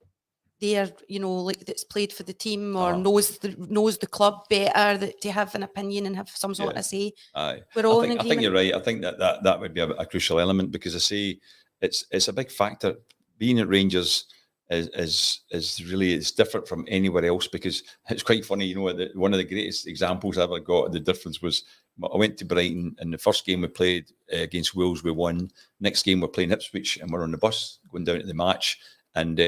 there, like that's played for the team or knows the club better, that to have an opinion and have some sort of say. Aye. We're all I think you're right. I think that would be a crucial element, because I say it's a big factor. Being at Rangers is really, it's different from anywhere else, because it's quite funny. One of the greatest examples I ever got of the difference was, I went to Brighton, and the first game we played against Wolves, we won. Next game we're playing Ipswich, and we're on the bus going down to the match, and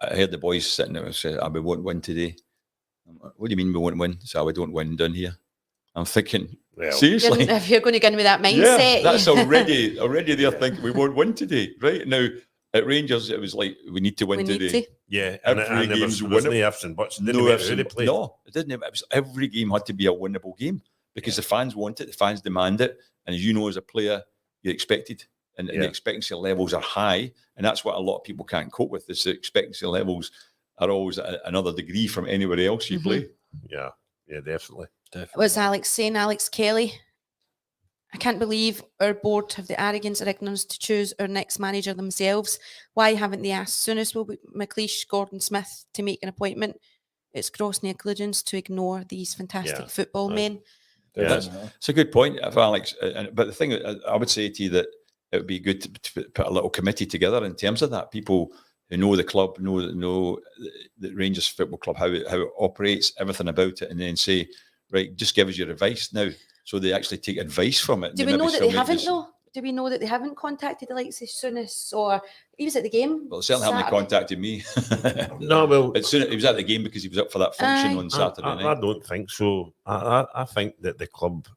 I heard the boys sitting there and say, we won't win today. What do you mean we won't win? So we don't win down here. I'm thinking, seriously? If you're going to get in with that mindset. Yeah, that's already they're thinking we won't win today. Right now, at Rangers, it was like, we need to win today. Yeah, every game's winnable. Ifs and buts. No, it didn't. It was, every game had to be a winnable game, because the fans want it, the fans demand it, and as you know, as a player, you're expected. And the expectancy levels are high, and that's what a lot of people can't cope with. Is the expectancy levels are always another degree from anywhere else you play. Yeah, definitely. Was Alex saying, Alex Kelly? I can't believe our board have the arrogance or ignorance to choose our next manager themselves. Why haven't they asked Souness, McLeish, Gordon Smith to make an appointment? It's gross negligence to ignore these fantastic football men. Yeah. It's a good point, Alex. But the thing I would say to you, that it would be good to put a little committee together in terms of that. People who know the club, know the Rangers Football Club, how it operates, everything about it, and then say, right, just give us your advice now. So they actually take advice from it. Do we know that they haven't, though? Do we know that they haven't contacted the likes of Souness, or he was at the game? Well, certainly haven't contacted me. No, well, he was at the game because he was up for that function on Saturday night. I don't think so. I think that the club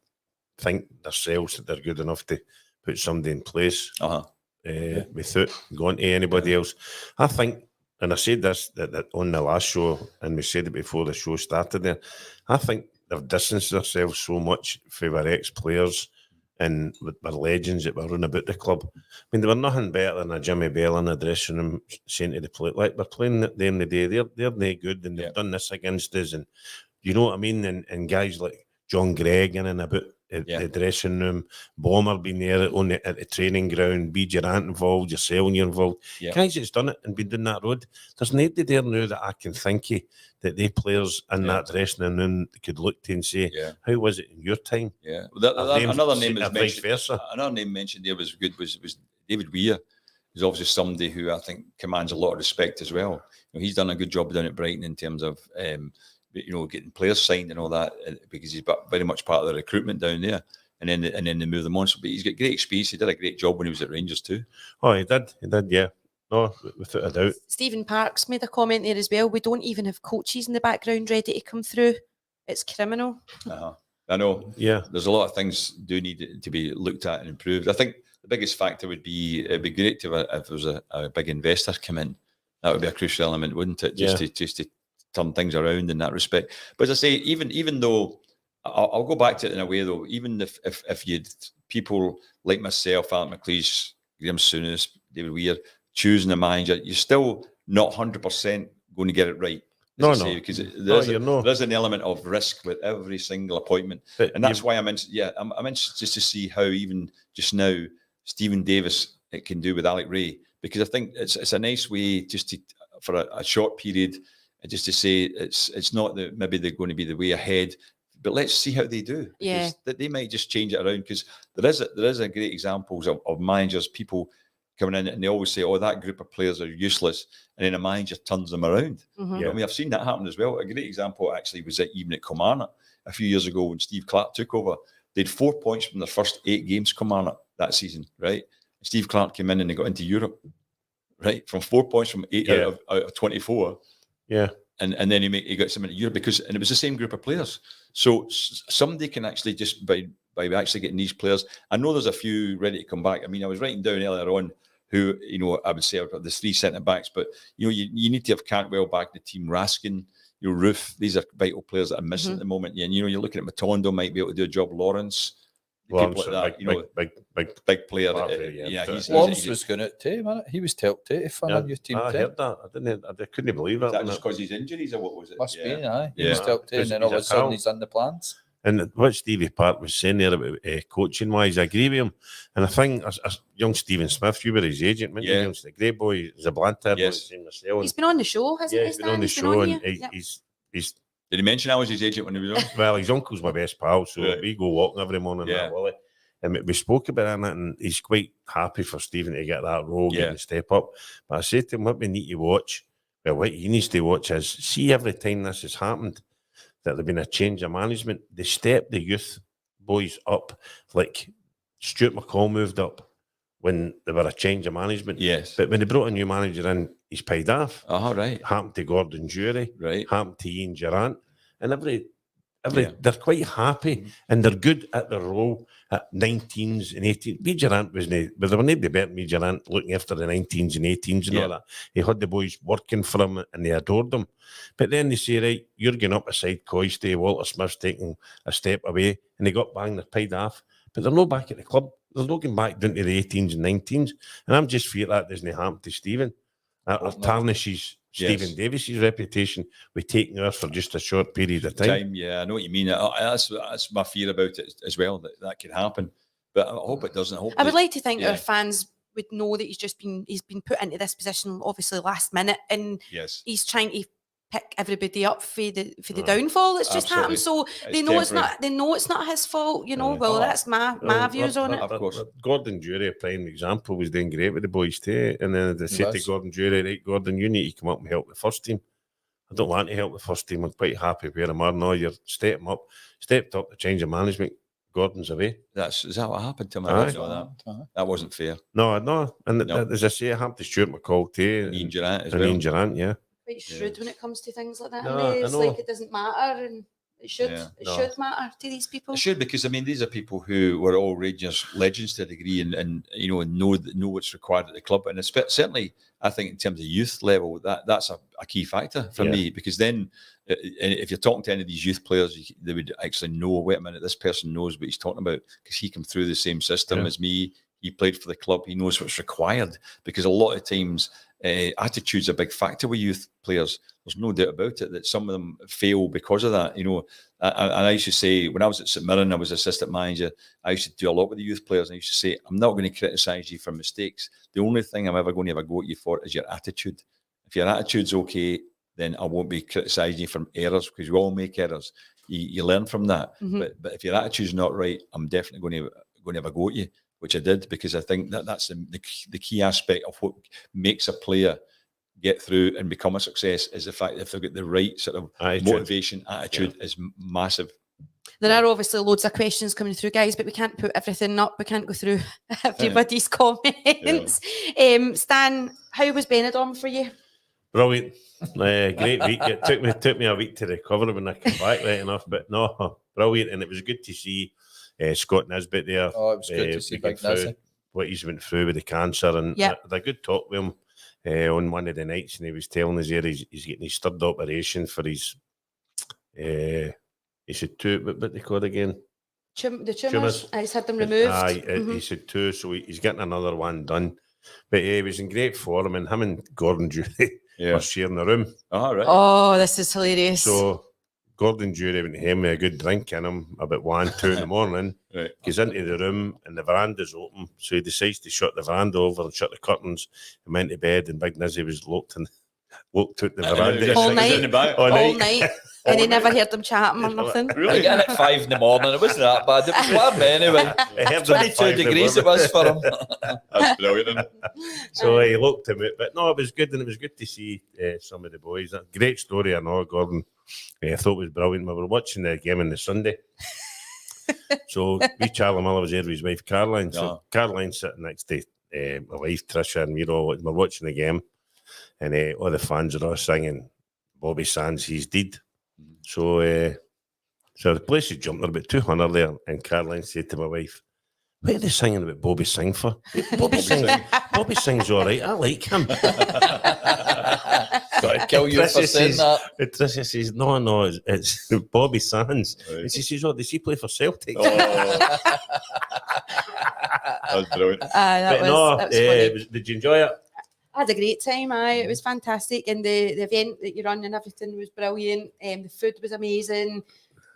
think themselves that they're good enough to put somebody in place without going to anybody else. I think, and I said this that on the last show, and we said it before the show started there, I think they've distanced themselves so much from our ex-players and with their legends that were running about the club. I mean, they were nothing better than a Jimmy Bell in the dressing room saying to the play, like, we're playing at the end of the day, they're no good, and they've done this against us, and you know what I mean? And guys like John Gregg in and about the dressing room, Bomber being there at the training ground, B. Durant involved, yourself when you're involved. Yeah. Guys that's done it and been down that road. There's nobody there now that I can think of that they players in that dressing room could look to and say, how was it in your time? Yeah. Well, another name is mentioned. Another name mentioned there was good was David Weir. He's obviously somebody who I think commands a lot of respect as well. He's done a good job down at Brighton in terms of getting players signed and all that, because he's very much part of the recruitment down there, and then they move them on. So, but he's got great experience. He did a great job when he was at Rangers too. Oh, he did, yeah. No, without a doubt. Stephen Parks made a comment there as well. We don't even have coaches in the background ready to come through. It's criminal. I know. Yeah. There's a lot of things do need to be looked at and improved. I think the biggest factor would be, it'd be great if there was a big investor come in. That would be a crucial element, wouldn't it? Just to turn things around in that respect. But as I say, even though I'll go back to it in a way though, even if you'd people like myself, Alan McLeish, Graham Souness, David Weir, choosing a manager, you're still not 100% going to get it right. No, because there's an element of risk with every single appointment, and that's why I'm interested. I'm interested just to see how even just now Stephen Davis it can do with Alec Ray, because I think it's a nice way just for a short period, just to say it's not that maybe they're going to be the way ahead but let's see how they do. Because they might just change it around. Because there is a great examples of managers, people coming in and they always say, "Oh, that group of players are useless," and then a manager turns them around. Mm-hmm. I mean, I've seen that happen as well. A great example actually was even at Kilmarnock a few years ago when Steve Clark took over. They had 4 points from their first 8 games, Kilmarnock, that season, right? Steve Clark came in and they got into Europe, right? From 4 points from 8 out of 24. Yeah. And then he got some into Europe and it was the same group of players. So somebody can actually just by actually getting these players. I know there's a few ready to come back. I mean, I was writing down earlier on who, I would say are the 3 centre backs, but you need to have Cantwell back in the team, Raskin, Roof. These are vital players that are missing at the moment. Yeah, and you're looking at Matondo might be able to do a job. Lawrence, people like that, big player. Lawrence was going out too, man. He was told to find a new team. I heard that. I couldn't believe it. Is that just because his injuries, or what was it? Must be, aye. He was told to, and then all of a sudden he's in the plans. And what Stevie Park was saying there about coaching wise, I agree with him. And I think as young Stephen Smith, you were his agent, weren't you? The great boy, Zablanter. Yes. He's been on the show, hasn't he? He's been on the show, and he's. Did he mention I was his agent when he was on? Well, his uncle's my best pal, so we go walking every morning. Willie. And we spoke about it, and he's quite happy for Stephen to get that role, get and step up. But I said to him, what we need to watch, what he needs to watch is, see every time this has happened, that there's been a change of management, they step the youth boys up, like Stuart McCall moved up when there were a change of management. Yes. But when they brought a new manager in, he's paid off. Right. Happened to Gordon Jury. Right. Happened to Ian Durant. And they're quite happy and they're good at their role at 19s and 18s. Me Durant but there were nobody better than me Durant looking after the 19s and 18s and all that. He had the boys working for him and they adored him. But then they say, right, you're going up beside Coisty, Walter Smith's taking a step away, and they got banged, they're paid off. But they're not back at the club. They're looking back down to the 18s and 19s. And I'm just fearing that doesn't happen to Stephen. Or tarnishes Stephen Davis's reputation with taking ours for just a short period of time. Yeah, I know what you mean. That's my fear about it as well, that could happen. But I hope it doesn't. I would like to think our fans would know that he's been put into this position obviously last minute, and he's trying to pick everybody up for the downfall that's just happened. So they know it's not his fault, Well, that's my views on it. Of course. Gordon Jury, a prime example, was doing great with the boys too. And then they said to Gordon Jury, right, Gordon, you need to come up and help the first team. I don't want to help the first team. I'm quite happy where I'm at now. You're stepped up the change of management. Gordon's away. Is that what happened to him? I didn't know that. That wasn't fair. No. And as I say, it happened to Stuart McCall too. And Ian Durant as well. Ian Durant, yeah. Quite shrewd when it comes to things like that. It's like it doesn't matter, and it should matter to these people. It should, because I mean these are people who were all Rangers legends to a degree, and know what's required at the club, and it's certainly I think in terms of youth level that's a key factor for me, because then if you're talking to any of these youth players, they would actually know, wait a minute, this person knows what he's talking about because he came through the same system as me. He played for the club. He knows what's required, because a lot of times attitude's a big factor with youth players. There's no doubt about it that some of them fail because of that. And I used to say, when I was at St Mirren, I was assistant manager, I used to do a lot with the youth players. And I used to say, I'm not going to criticise you for mistakes. The only thing I'm ever going to have a go at you for is your attitude. If your attitude's okay, then I won't be criticising you for errors, because we all make errors. You learn from that. Mm-hmm. But if your attitude's not right, I'm definitely going to have a go at you, which I did, because I think that's the key aspect of what makes a player get through and become a success, is the fact that if they've got the right sort of motivation, attitude is massive. There are obviously loads of questions coming through, guys, but we can't put everything up. We can't go through everybody's comments. Stan, how was Benidorm for you? Brilliant. Great week. It took me a week to recover when I came back, right enough, but no, brilliant. And it was good to see Scott Nisbet there. Oh, it was good to see Big Nisbet. What he's went through with the cancer, and I had a good talk with him on one of the nights, and he was telling us there he's getting his third operation for his he said 2, what they call it again? The tumours. He's had them removed. He said 2, so he's getting another one done. But he was in great form, and him and Gordon Jury were sharing a room. Oh, right. Oh, this is hilarious. So Gordon Jury went home with a good drink in him about 1, 2 in the morning. Right. Goes into the room and the veranda's open, so he decides to shut the veranda over and shut the curtains and went to bed, and Big Nizzy was locked in Looked out the And then it was veranda. just- All it was night. in the back. All all night. night, and he never heard them chatting or nothing. I Really? got in at 5 in the morning. It wasn't that bad. It was warm anyway. I heard them at 22 5 in the degrees it morning. was for him. That's brilliant. Isn't it? So he looked him out, but no, it was good, and it was good to see some of the boys. Great story, I know, Gordon. I thought it was brilliant. We were watching the game on the Sunday. So we Charlie Miller was there with his wife Caroline. So Yeah. Caroline's sitting next to my wife Trisha, and we're watching the game, and all the fans are all singing Bobby Sands, he's dead. So the place is jumped. There about 200 there, and Caroline said to my wife, "What are they singing about Bobby Singh for? Bobby Singh's all right. I like him." Got to kill you for saying that. But Tricia says, no, it's Bobby Sands. Right. And she says, does he play for Celtic? Oh. That's brilliant. That But was funny. did you enjoy it? I had a great time. It was fantastic, and the event that you run and everything was brilliant. The food was amazing.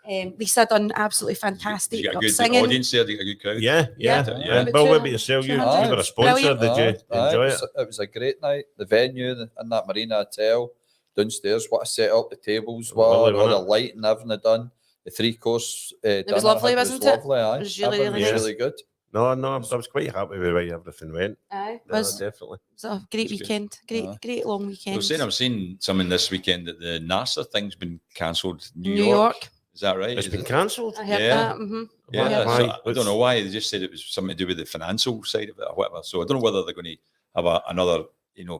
Lisa done absolutely fantastic. You got a Got good singing. audience there, you got a good crowd. Yeah. Yeah. And Bill, what about yourself? You 200. were a sponsor. Brilliant. Did you enjoy it? It was a great night. The venue in that Marina Hotel downstairs, what I set up, the tables were, Lovely, all the wasn't it? lighting, everything I done. The 3-course dinner was lovely, I had wasn't it? lovely, aye. It was really, Everything really was nice. really good. No, I was quite happy with the way everything went. It No, was definitely. a great It's good. weekend. Great long weekend. I'm seeing something this weekend that the NASA thing's been cancelled. New New York. York. Is that right? It's Is been it- cancelled. I heard Yeah. that. Mm-hmm. Yeah, Yeah. so Why? I don't know why. They just said it was something to do with the financial side of it or whatever. So I don't know whether they're going to have another,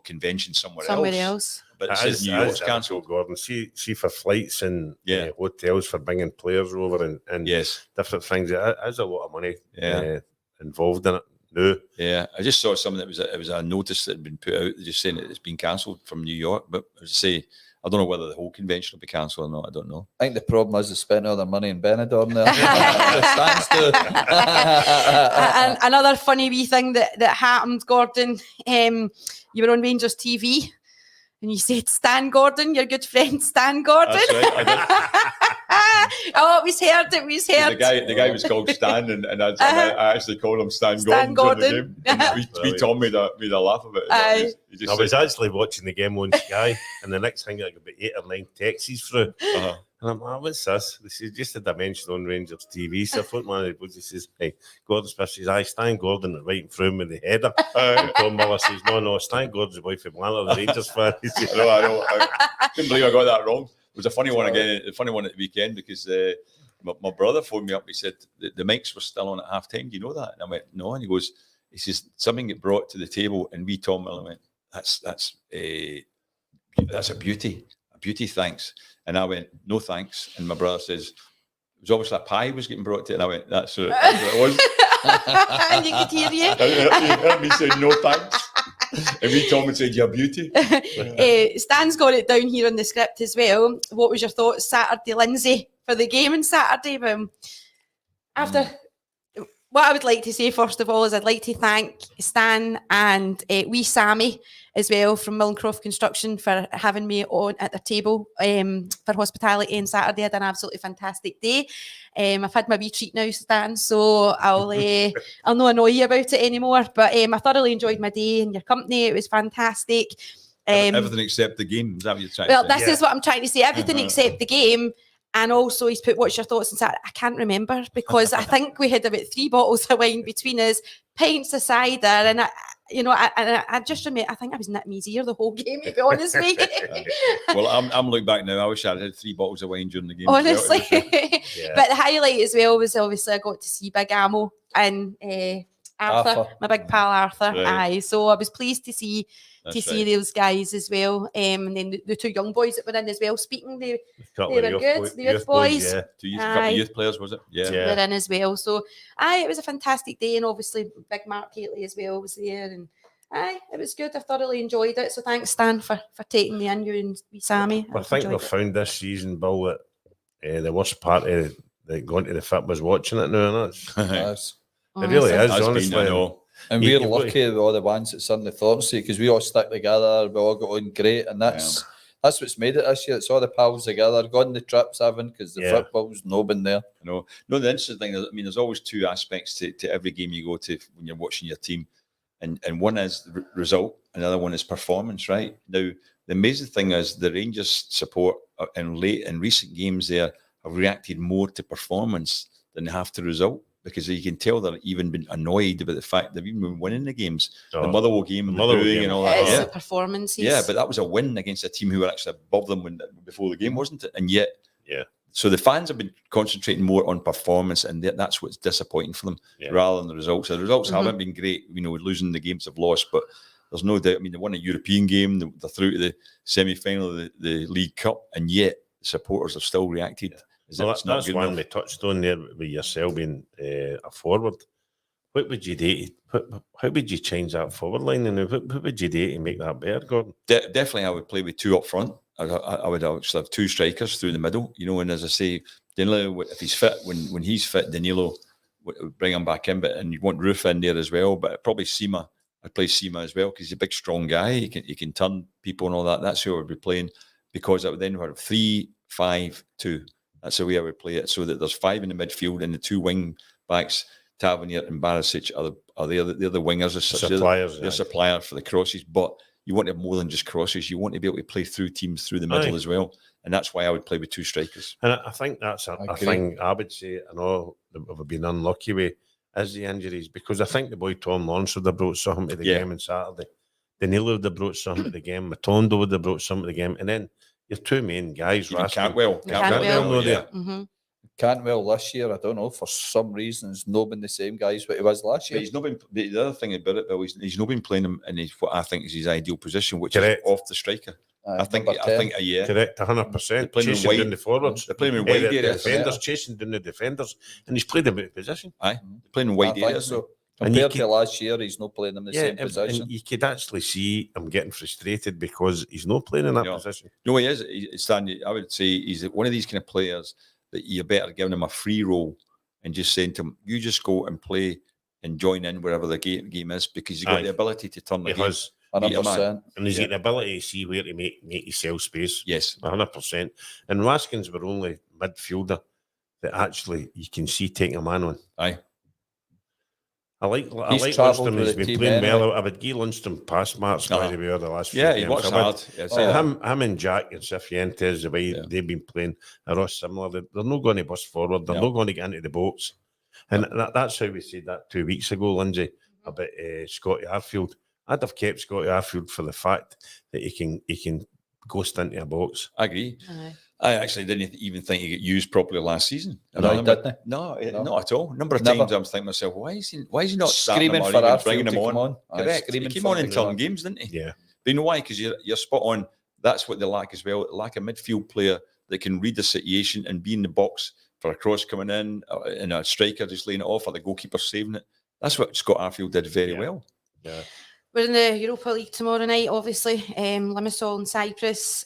convention somewhere else. But it says New York's cancelled. Gordon. See for flights and Yeah. hotels for bringing players over and Yes. different things. There's a lot of money Yeah. involved in it. No. Yeah. I just saw something it was a notice that had been put out just saying it's been cancelled from New York. But as I say, I don't know whether the whole convention will be cancelled or not. I don't know. I think the problem is they spent all their money in Benidorm there. It stands to. And another funny wee thing that happened, Gordon. You were on Rangers TV, and you said Stan Gordon, your good friend Stan Gordon. That's right. Oh, it was heard. It was heard. The guy was called Stan, and I actually called him Stan Stan Gordon. during Gordon. the game. And we Tom made a laugh of it. Aye. He just I was said, actually watching the game on Sky, and the next thing I got about 8 or 9 texts through. uh-huh. And I'm like, what's this? This is just a dimension on Rangers TV. So I thought one of the boys says, hey, Gordon Smith says, aye, Stan Gordon right in front with the header. And Tom Miller says, no, Stan Gordon's the boy from Atlanta, the Rangers fan. He says, I know. I couldn't believe I got that wrong. It was a funny one again. A funny one at the weekend because my brother phoned me up. He said the mics were still on at half time. Do you know that? And I went, no. And he says something get brought to the table, and we Tom Miller went, that's a beauty, thanks. And I went, no thanks. And my brother says, it was obviously a pie was getting brought to it. And I went, that's what it was. And you could hear you. He heard me say no thanks. And we Tom and said, you're beauty. Stan's got it down here on the script as well. What was your thoughts Saturday, Lynsey, for the game on Saturday? After what I would like to say first of all is I'd like to thank Stan and wee Sammy as well from Milncroft Construction for having me on at their table for hospitality on Saturday. I had an absolutely fantastic day. I've had my wee treat now, Stan, so I'll not annoy you about it anymore. But I thoroughly enjoyed my day in your company. It was fantastic. Everything except the game. Is that what you're trying Well, to say? this is what I'm trying to say. Everything except the game. And also he's put, what's your thoughts on Saturday? I can't remember because I think we had about 3 bottles of wine between us, pints of cider, and I just remember, I think I was knitting his ear the whole game, to be honest with you. Well, I'm looking back now. I wish I had 3 bottles of wine during the game. as well. Honestly. Yeah. But the highlight as well was obviously I got to see Big Amo and Arthur, my big pal Arthur. Right. Aye, so I was pleased to see That's see right. those guys as well. And then the 2 young boys that were in as well speaking, they Couple were of good, the youth boys. Yeah. 2 couple Aye. of youth players, was it? Yeah. Yeah. were in as well. So it was a fantastic day, and obviously Big Mark Gately as well was there, and it was good. I thoroughly enjoyed it. So thanks, Stan, for taking me in, you and wee Sammy. I think we've found this season, Bill, that the worst part of going to the fit was watching it now, and that's Yes. it really is, That's honestly. been, I know. And You- we're you've lucky with all the ones that's in the Thornsey because we all stick together, we all got on great, and that's what's made it this year. It's all the pals together, gone the trips, having because the Yeah. football's no been there. I know. No, the interesting thing is, I mean, there's always 2 aspects to every game you go to when you're watching your team. And one is the result, another one is performance, right? Now, the amazing thing is the Rangers support in recent games there have reacted more to performance than they have to result, because you can tell they're even been annoyed about the fact they've even been winning the games. The Motherwell game, the Motherwell booing game, and all that. It's Yeah. the performances. Yeah, but that was a win against a team who were actually above them before the game, wasn't it? And yet, so the fans have been concentrating more on performance, and that's what's disappointing for them rather than the results. The results haven't been great. Losing the games they've lost, but there's no doubt. I mean, they won a European game, they're through to the semi-final of the League Cup, and yet the supporters have still reacted. Well, that's one we touched on there with yourself being a forward. What would you do? How would you change that forward line? And what would you do to make that better, Gordon? Definitely, I would play with two up front. I would actually have two strikers through the middle. And as I say, Danilo, if he's fit, when he's fit, Danilo would bring him back in. And you want Roof in there as well. But probably Sima, I'd play Sima as well, because he's a big, strong guy. He can turn people and all that. That's who I would be playing, because I would then have 3-5-2. That's the way I would play it, so that there's 5 in the midfield and the 2 wing backs, Tavernier and Barisic, are they're the wingers as such. Suppliers. They're supplier for the crosses, but you want to have more than just crosses. You want to be able to play through teams through the middle as well, and that's why I would play with 2 strikers. And I think that's a thing I would say, I know that we've been unlucky with, is the injuries, because I think the boy Tom Lawrence would have brought something to the game on Saturday. Danilo would have brought something to the game. Matondo would have brought something to the game, and then your 2 main guys, Cantwell, Cantwell this year, I don't know, for some reason, has not been the same guys what he was last year. But he's not been. The other thing about it, Bill, he's not been playing him in what I think is his ideal position, which Correct. is off the striker. I think, yeah. Correct, 100%. Chasing down the forwards. They're playing in wide the areas. defenders, chasing down the defenders, and he's played them out of position. Aye, they're playing in wide areas. So. Compared to last year, he's not playing in the same position. And you could actually see him getting frustrated because he's not playing in that position. No, he is. I would say he's one of these kind of players that you're better giving him a free role and just saying to him, you just go and play and join in wherever the game is, because you've got the ability to turn the game. 100%. And he's got the ability to see where to make yourself space. Yes. 100%. And Raskins were only midfielder that actually you can see taking a man on. Aye. I like Lundstrom. He's been playing well. I would give Lundstrom pass marks by the way of the last few games. He works hard. Him and Jack and Cifuentes, the way they've been playing, are all similar. They're not going to bust forward. They're not going to get into the box. And that's how we said that 2 weeks ago, Lynsey, about Scotty Arfield. I'd have kept Scotty Arfield for the fact that he can ghost into a box. I agree. I actually didn't even think he got used properly last season. No, didn't he? No, not at all. A number of times I'm thinking to myself, why is he not screaming for Arfield bringing him to come on? Correct. He came on in turn games, didn't he? Yeah. But you know why? Because you're spot on. That's what they lack as well. They lack a midfield player that can read the situation and be in the box for a cross coming in, and a striker just laying it off, or the goalkeeper saving it. That's what Scott Arfield did very well. Yeah. We're in the Europa League tomorrow night, obviously. Limassol and Cyprus.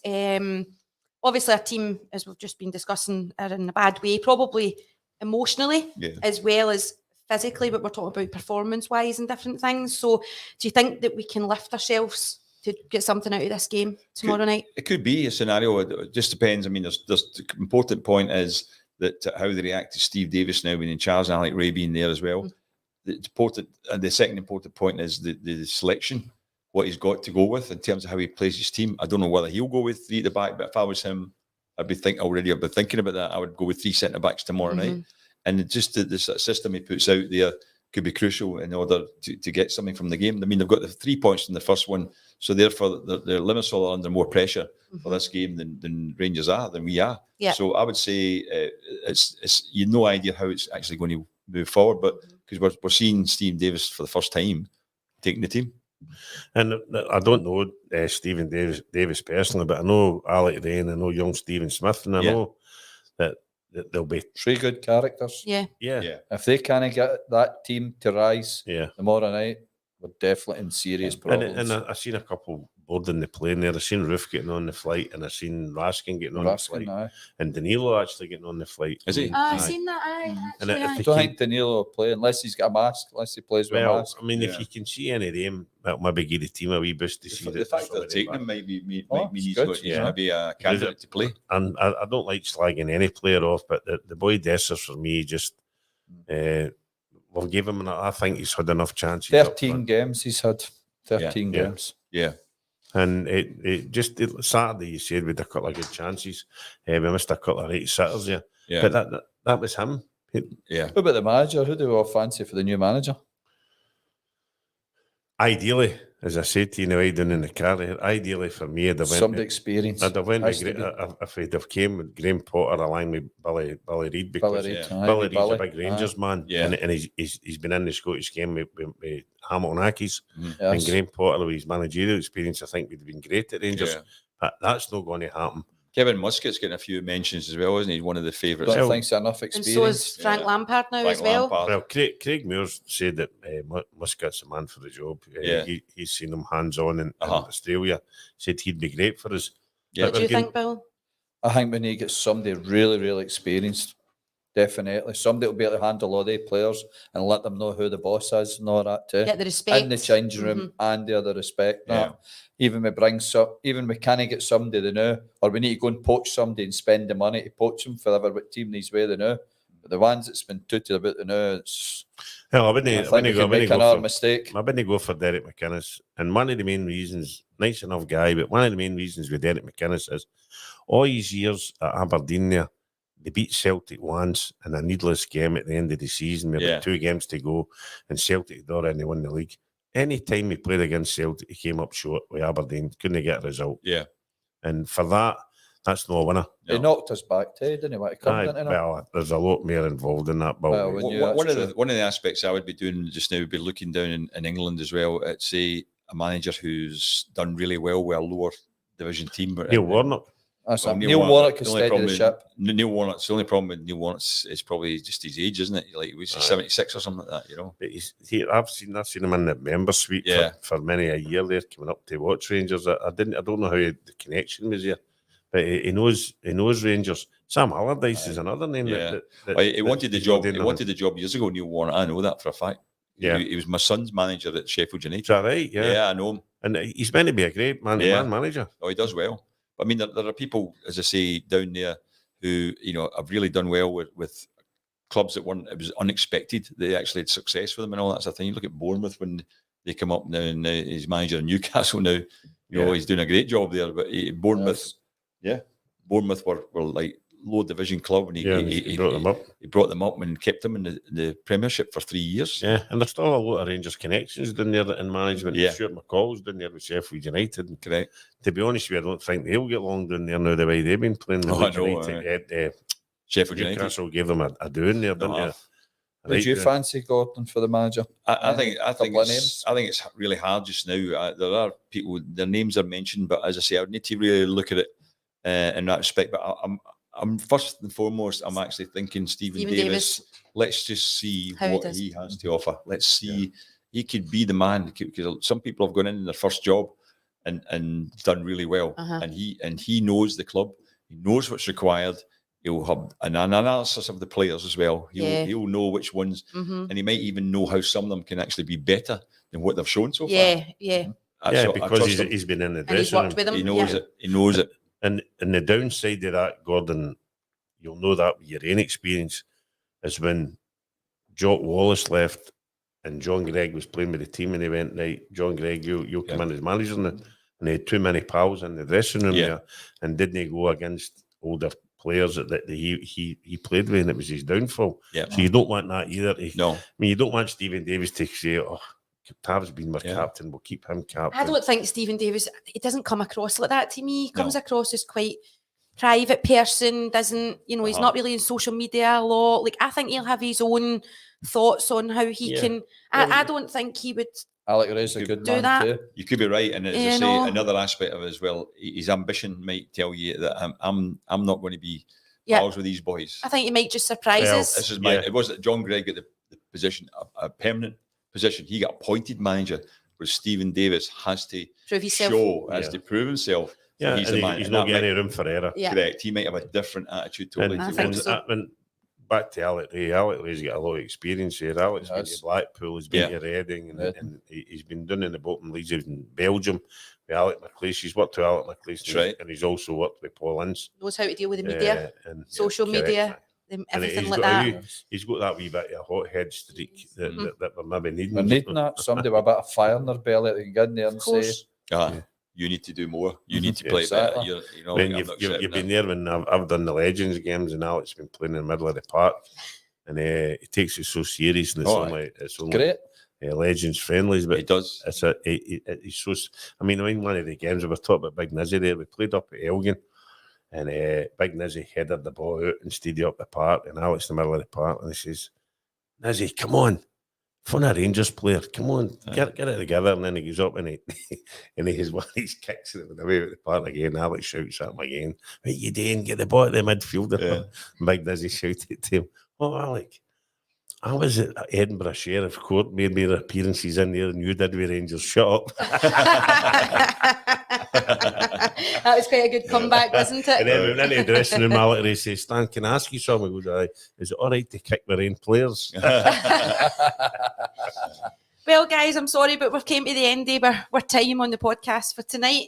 Obviously, our team, as we've just been discussing, are in a bad way, probably emotionally as well as physically, but we're talking about performance-wise and different things. So do you think that we can lift ourselves to get something out of this game tomorrow night? It could be a scenario. It just depends. I mean, there's the important point is that how they react to Steve Davis now being in charge, and Alec Ray being there as well. The second important point is the selection, what he's got to go with in terms of how he plays his team. I don't know whether he'll go with 3 at the back, but if I was him, I'd be thinking about that. I would go with 3 centre backs tomorrow night, and just the system he puts out there could be crucial in order to get something from the game. I mean, they've got the 3 points in the first one, so therefore the Limassol are under more pressure for this game than Rangers are, than we are. Yeah. So I would say it's you've no idea how it's actually going to move forward, but because we're seeing Steve Davis for the first time taking the team. And I don't know Stephen Davis personally, but I know Alec Ray and I know young Stephen Smith, and I know that they'll be 3 good characters. Yeah. If they can't get that team to rise tomorrow night, we're definitely in serious problems. And I've seen a couple boarding the plane there. I've seen Roof getting on the flight, and I've seen Raskin getting on the flight, and Danilo actually getting on the flight. Is he? I've seen that. And I don't think Danilo will play unless he's got a mask, unless he plays with a mask. I mean, if you can see any of them, that'll maybe give the team a wee boost to see the fact that they're taking him might mean he's maybe a candidate to play. And I don't like slagging any player off, but the boy Dessers for me just we'll give him. I think he's had enough chances. 13 games he's had. 13 games. Yeah. And Saturday, you said we had a couple of good chances. We missed a couple of right sitters there. Yeah. But that was him. Yeah. What about the manager? Who do we all fancy for the new manager? Ideally, as I said to you now, down in the car, ideally for me, I'd have went Somebody experienced. I'd have went Has with, to be. if he'd have came with Graham Potter along with Billy Reid, because Billy Reid, yeah. aye, Billy with Reid's a Billy, big Rangers man, Yeah. and he's been in the Scottish game with Hamilton Ackies, aye. and Yes. Graham Potter with his managerial experience, I think would have been great at Rangers. Yeah. But that's not going to happen. Kevin Muscat's getting a few mentions as well, isn't he? One of the favourites. Don't Well, think it's enough And so experience. is Frank Yeah. Lampard now Frank as well. Lampard. Well, Craig Moores said that Muscat's the man for the job. Yeah. He's seen him hands-on in Uh-huh. Australia. Said he'd be great for us. Yeah. What do you think, Bill? I think we need to get somebody really, really experienced. Definitely. Somebody will be able to handle all the players and let them know who the boss is and all that too. Get the respect. In the changing room and the other respect. That. Even we can't get somebody they know, or we need to go and poach somebody and spend the money to poach them for whatever team these way they know. But the ones that's been tooted about the know, it's Hell, I I think we wouldn't can make go another for mistake. I wouldn't go for Derek McInnes. And one of the main reasons, nice enough guy, but one of the main reasons with Derek McInnes is all his years at Aberdeen there, they beat Celtic once in a needless game at the end of the season. We had 2 games to go, and Celtic had already won the league. Any time he played against Celtic, he came up short with Aberdeen, couldn't get a result. Yeah. And for that, that's no winner. He knocked us back too, didn't he? What he come Aye, didn't he? well, there's a lot more involved in that. But Well, when you- One that's of the aspects I would be doing just now would be looking down in England as well at, say, a manager who's done really well with a lower division team. Neil Warnock. That's Well, it. Neil Warnock can the only steady problem the with ship. Neil Warnock's the only problem with Neil Warnock's is probably just his age, isn't it? Like, was he 76 or something like that, you know? But I've seen him in the member suite Yeah. for many a year there, coming up to watch Rangers. I don't know how the connection was there, but he knows Rangers. Sam Allardyce is another name. Yeah. That He wanted the he's job. not doing He nothing. wanted the job years ago, Neil Warnock. I know that for a fact. Yeah. He was my son's manager at Sheffield United. Is that right? Yeah. Yeah, I know him. And he's meant to be a great man-to-man manager. Oh, he does well. But I mean, there are people, as I say, down there who, you know, have really done well with clubs that weren't, it was unexpected. They actually had success with them and all that sort of thing. You look at Bournemouth when they come up now, and he's manager in Newcastle now. You know, he's doing a great job there. But Bournemouth, Bournemouth were like low division club, and he brought them up. He brought them up and kept them in the Premiership for 3 years. Yeah, and there's still a lot of Rangers connections down there in management. Yeah. Stuart McCall's down there with Sheffield United. And Correct. to be honest with you, I don't think they'll get along down there now the way they've been playing. Oh, I know, United. Sheffield United. Newcastle gave them a doing there, didn't you? Would you fancy Gordon for the manager? I think couple of names. it's really hard just now. There are people, their names are mentioned, but as I say, I would need to really look at it in that respect. But I'm first and foremost, I'm actually thinking Stephen Davis. Let's just see what he has to offer. Let's see. He could be the man, because some people have gone in their first job and done really well, and he knows the club. He knows what's required. He'll have an analysis of the players as well. He'll know which ones, and he might even know how some of them can actually be better than what they've shown so far. Because he's been in the dressing room. With them. He knows it. He knows it. And the downside of that, Gordon, you'll know that with your own experience, is when Jock Wallace left and John Gregg was playing with the team, and he went, right, John Gregg, you'll come in as manager now. And they had too many pals in the dressing room there, and didn't he go against older players that he played with, and it was his downfall. Yeah. So you don't want that either. No. I mean, you don't want Stephen Davis to say, oh, Tav's been my captain, we'll keep him captain. I don't think Stephen Davis, he doesn't come across like that to me. He comes across as quite private person, doesn't, you know, he's not really in social media a lot. Like, I think he'll have his own thoughts on how he can. I don't think he would. Alec Ray's a good do man that. too. You could be right, and as I say, another aspect of it as well, his ambition might tell you that I'm not going to be pals with these boys. I think he might just surprise us. This is it was that John Gregg got the position, a permanent position. He got appointed manager, where Stephen Davis has to prove himself. To prove himself. Yeah, he's the man. He's not getting any room for error. Yeah. Correct. He might have a different attitude totally. And back to Alec Ray. Alec Ray's got a lot of experience here. Alec's been to Blackpool, he's been to Reading, and he's been doing in the bottom leagues in Belgium with Alec McLeish. He's worked with Alec McLeish, and he's also worked with Paul Ince. Knows how to deal with the media, and social media, everything like that. He's got that wee bit of a hothead streak that we're maybe needing. We're needing that. Somebody with a bit of fire in their belly that can get in there and say, you need to do more. You need to Yeah, play better. exactly. You know, When I'm not you've accepting been that. there when I've done the Legends games, and Alex has been playing in the middle of the park, and he takes it so serious, and it's only Great. Legends friendlies, but He does. he's so. I mean, one of the games we were talking about Big Nizzy there. We played up at Elgin, and Big Nizzy headed the ball out and stayed up the park, and Alex in the middle of the park, and he says, "Nizzy, come on, fun a Rangers player, come on, get it together." And then he goes up and he and he has one of these kicks it away at the park again. Alex shouts at him again, "What you doing? Get the ball at the midfielder." Yeah. Big Nizzy shouted to him, "Oh, Alec, I was at Edinburgh Sheriff Court, made me appearances in there, and you did with Rangers. Shut up." That was quite a good comeback, wasn't it? And then we went into the dressing room, Alex says, "Stan, can I ask you something?" We go, "Aye, is it all right to kick their own players?" Well, guys, I'm sorry, but we've came to the end of our time on the podcast for tonight.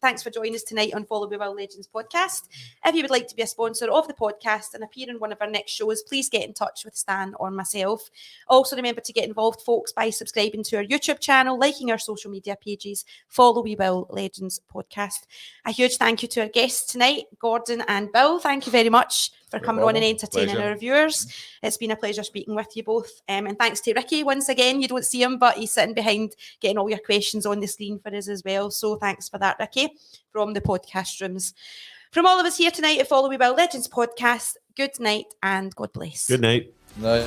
Thanks for joining us tonight on Follow We Will Legends podcast. If you would like to be a sponsor of the podcast and appear in one of our next shows, please get in touch with Stan or myself. Also, remember to get involved, folks, by subscribing to our YouTube channel, liking our social media pages, Follow We Will Legends podcast. A huge thank you to our guests tonight, Gordon and Bill. Thank you very much for coming on and entertaining our viewers. It's been a pleasure speaking with you both. And thanks to Ricky once again. You don't see him, but he's sitting behind getting all your questions on the screen for us as well. So thanks for that, Ricky, from the podcast rooms. From all of us here tonight at Follow We Will Legends podcast, good night and God bless. Good night. No.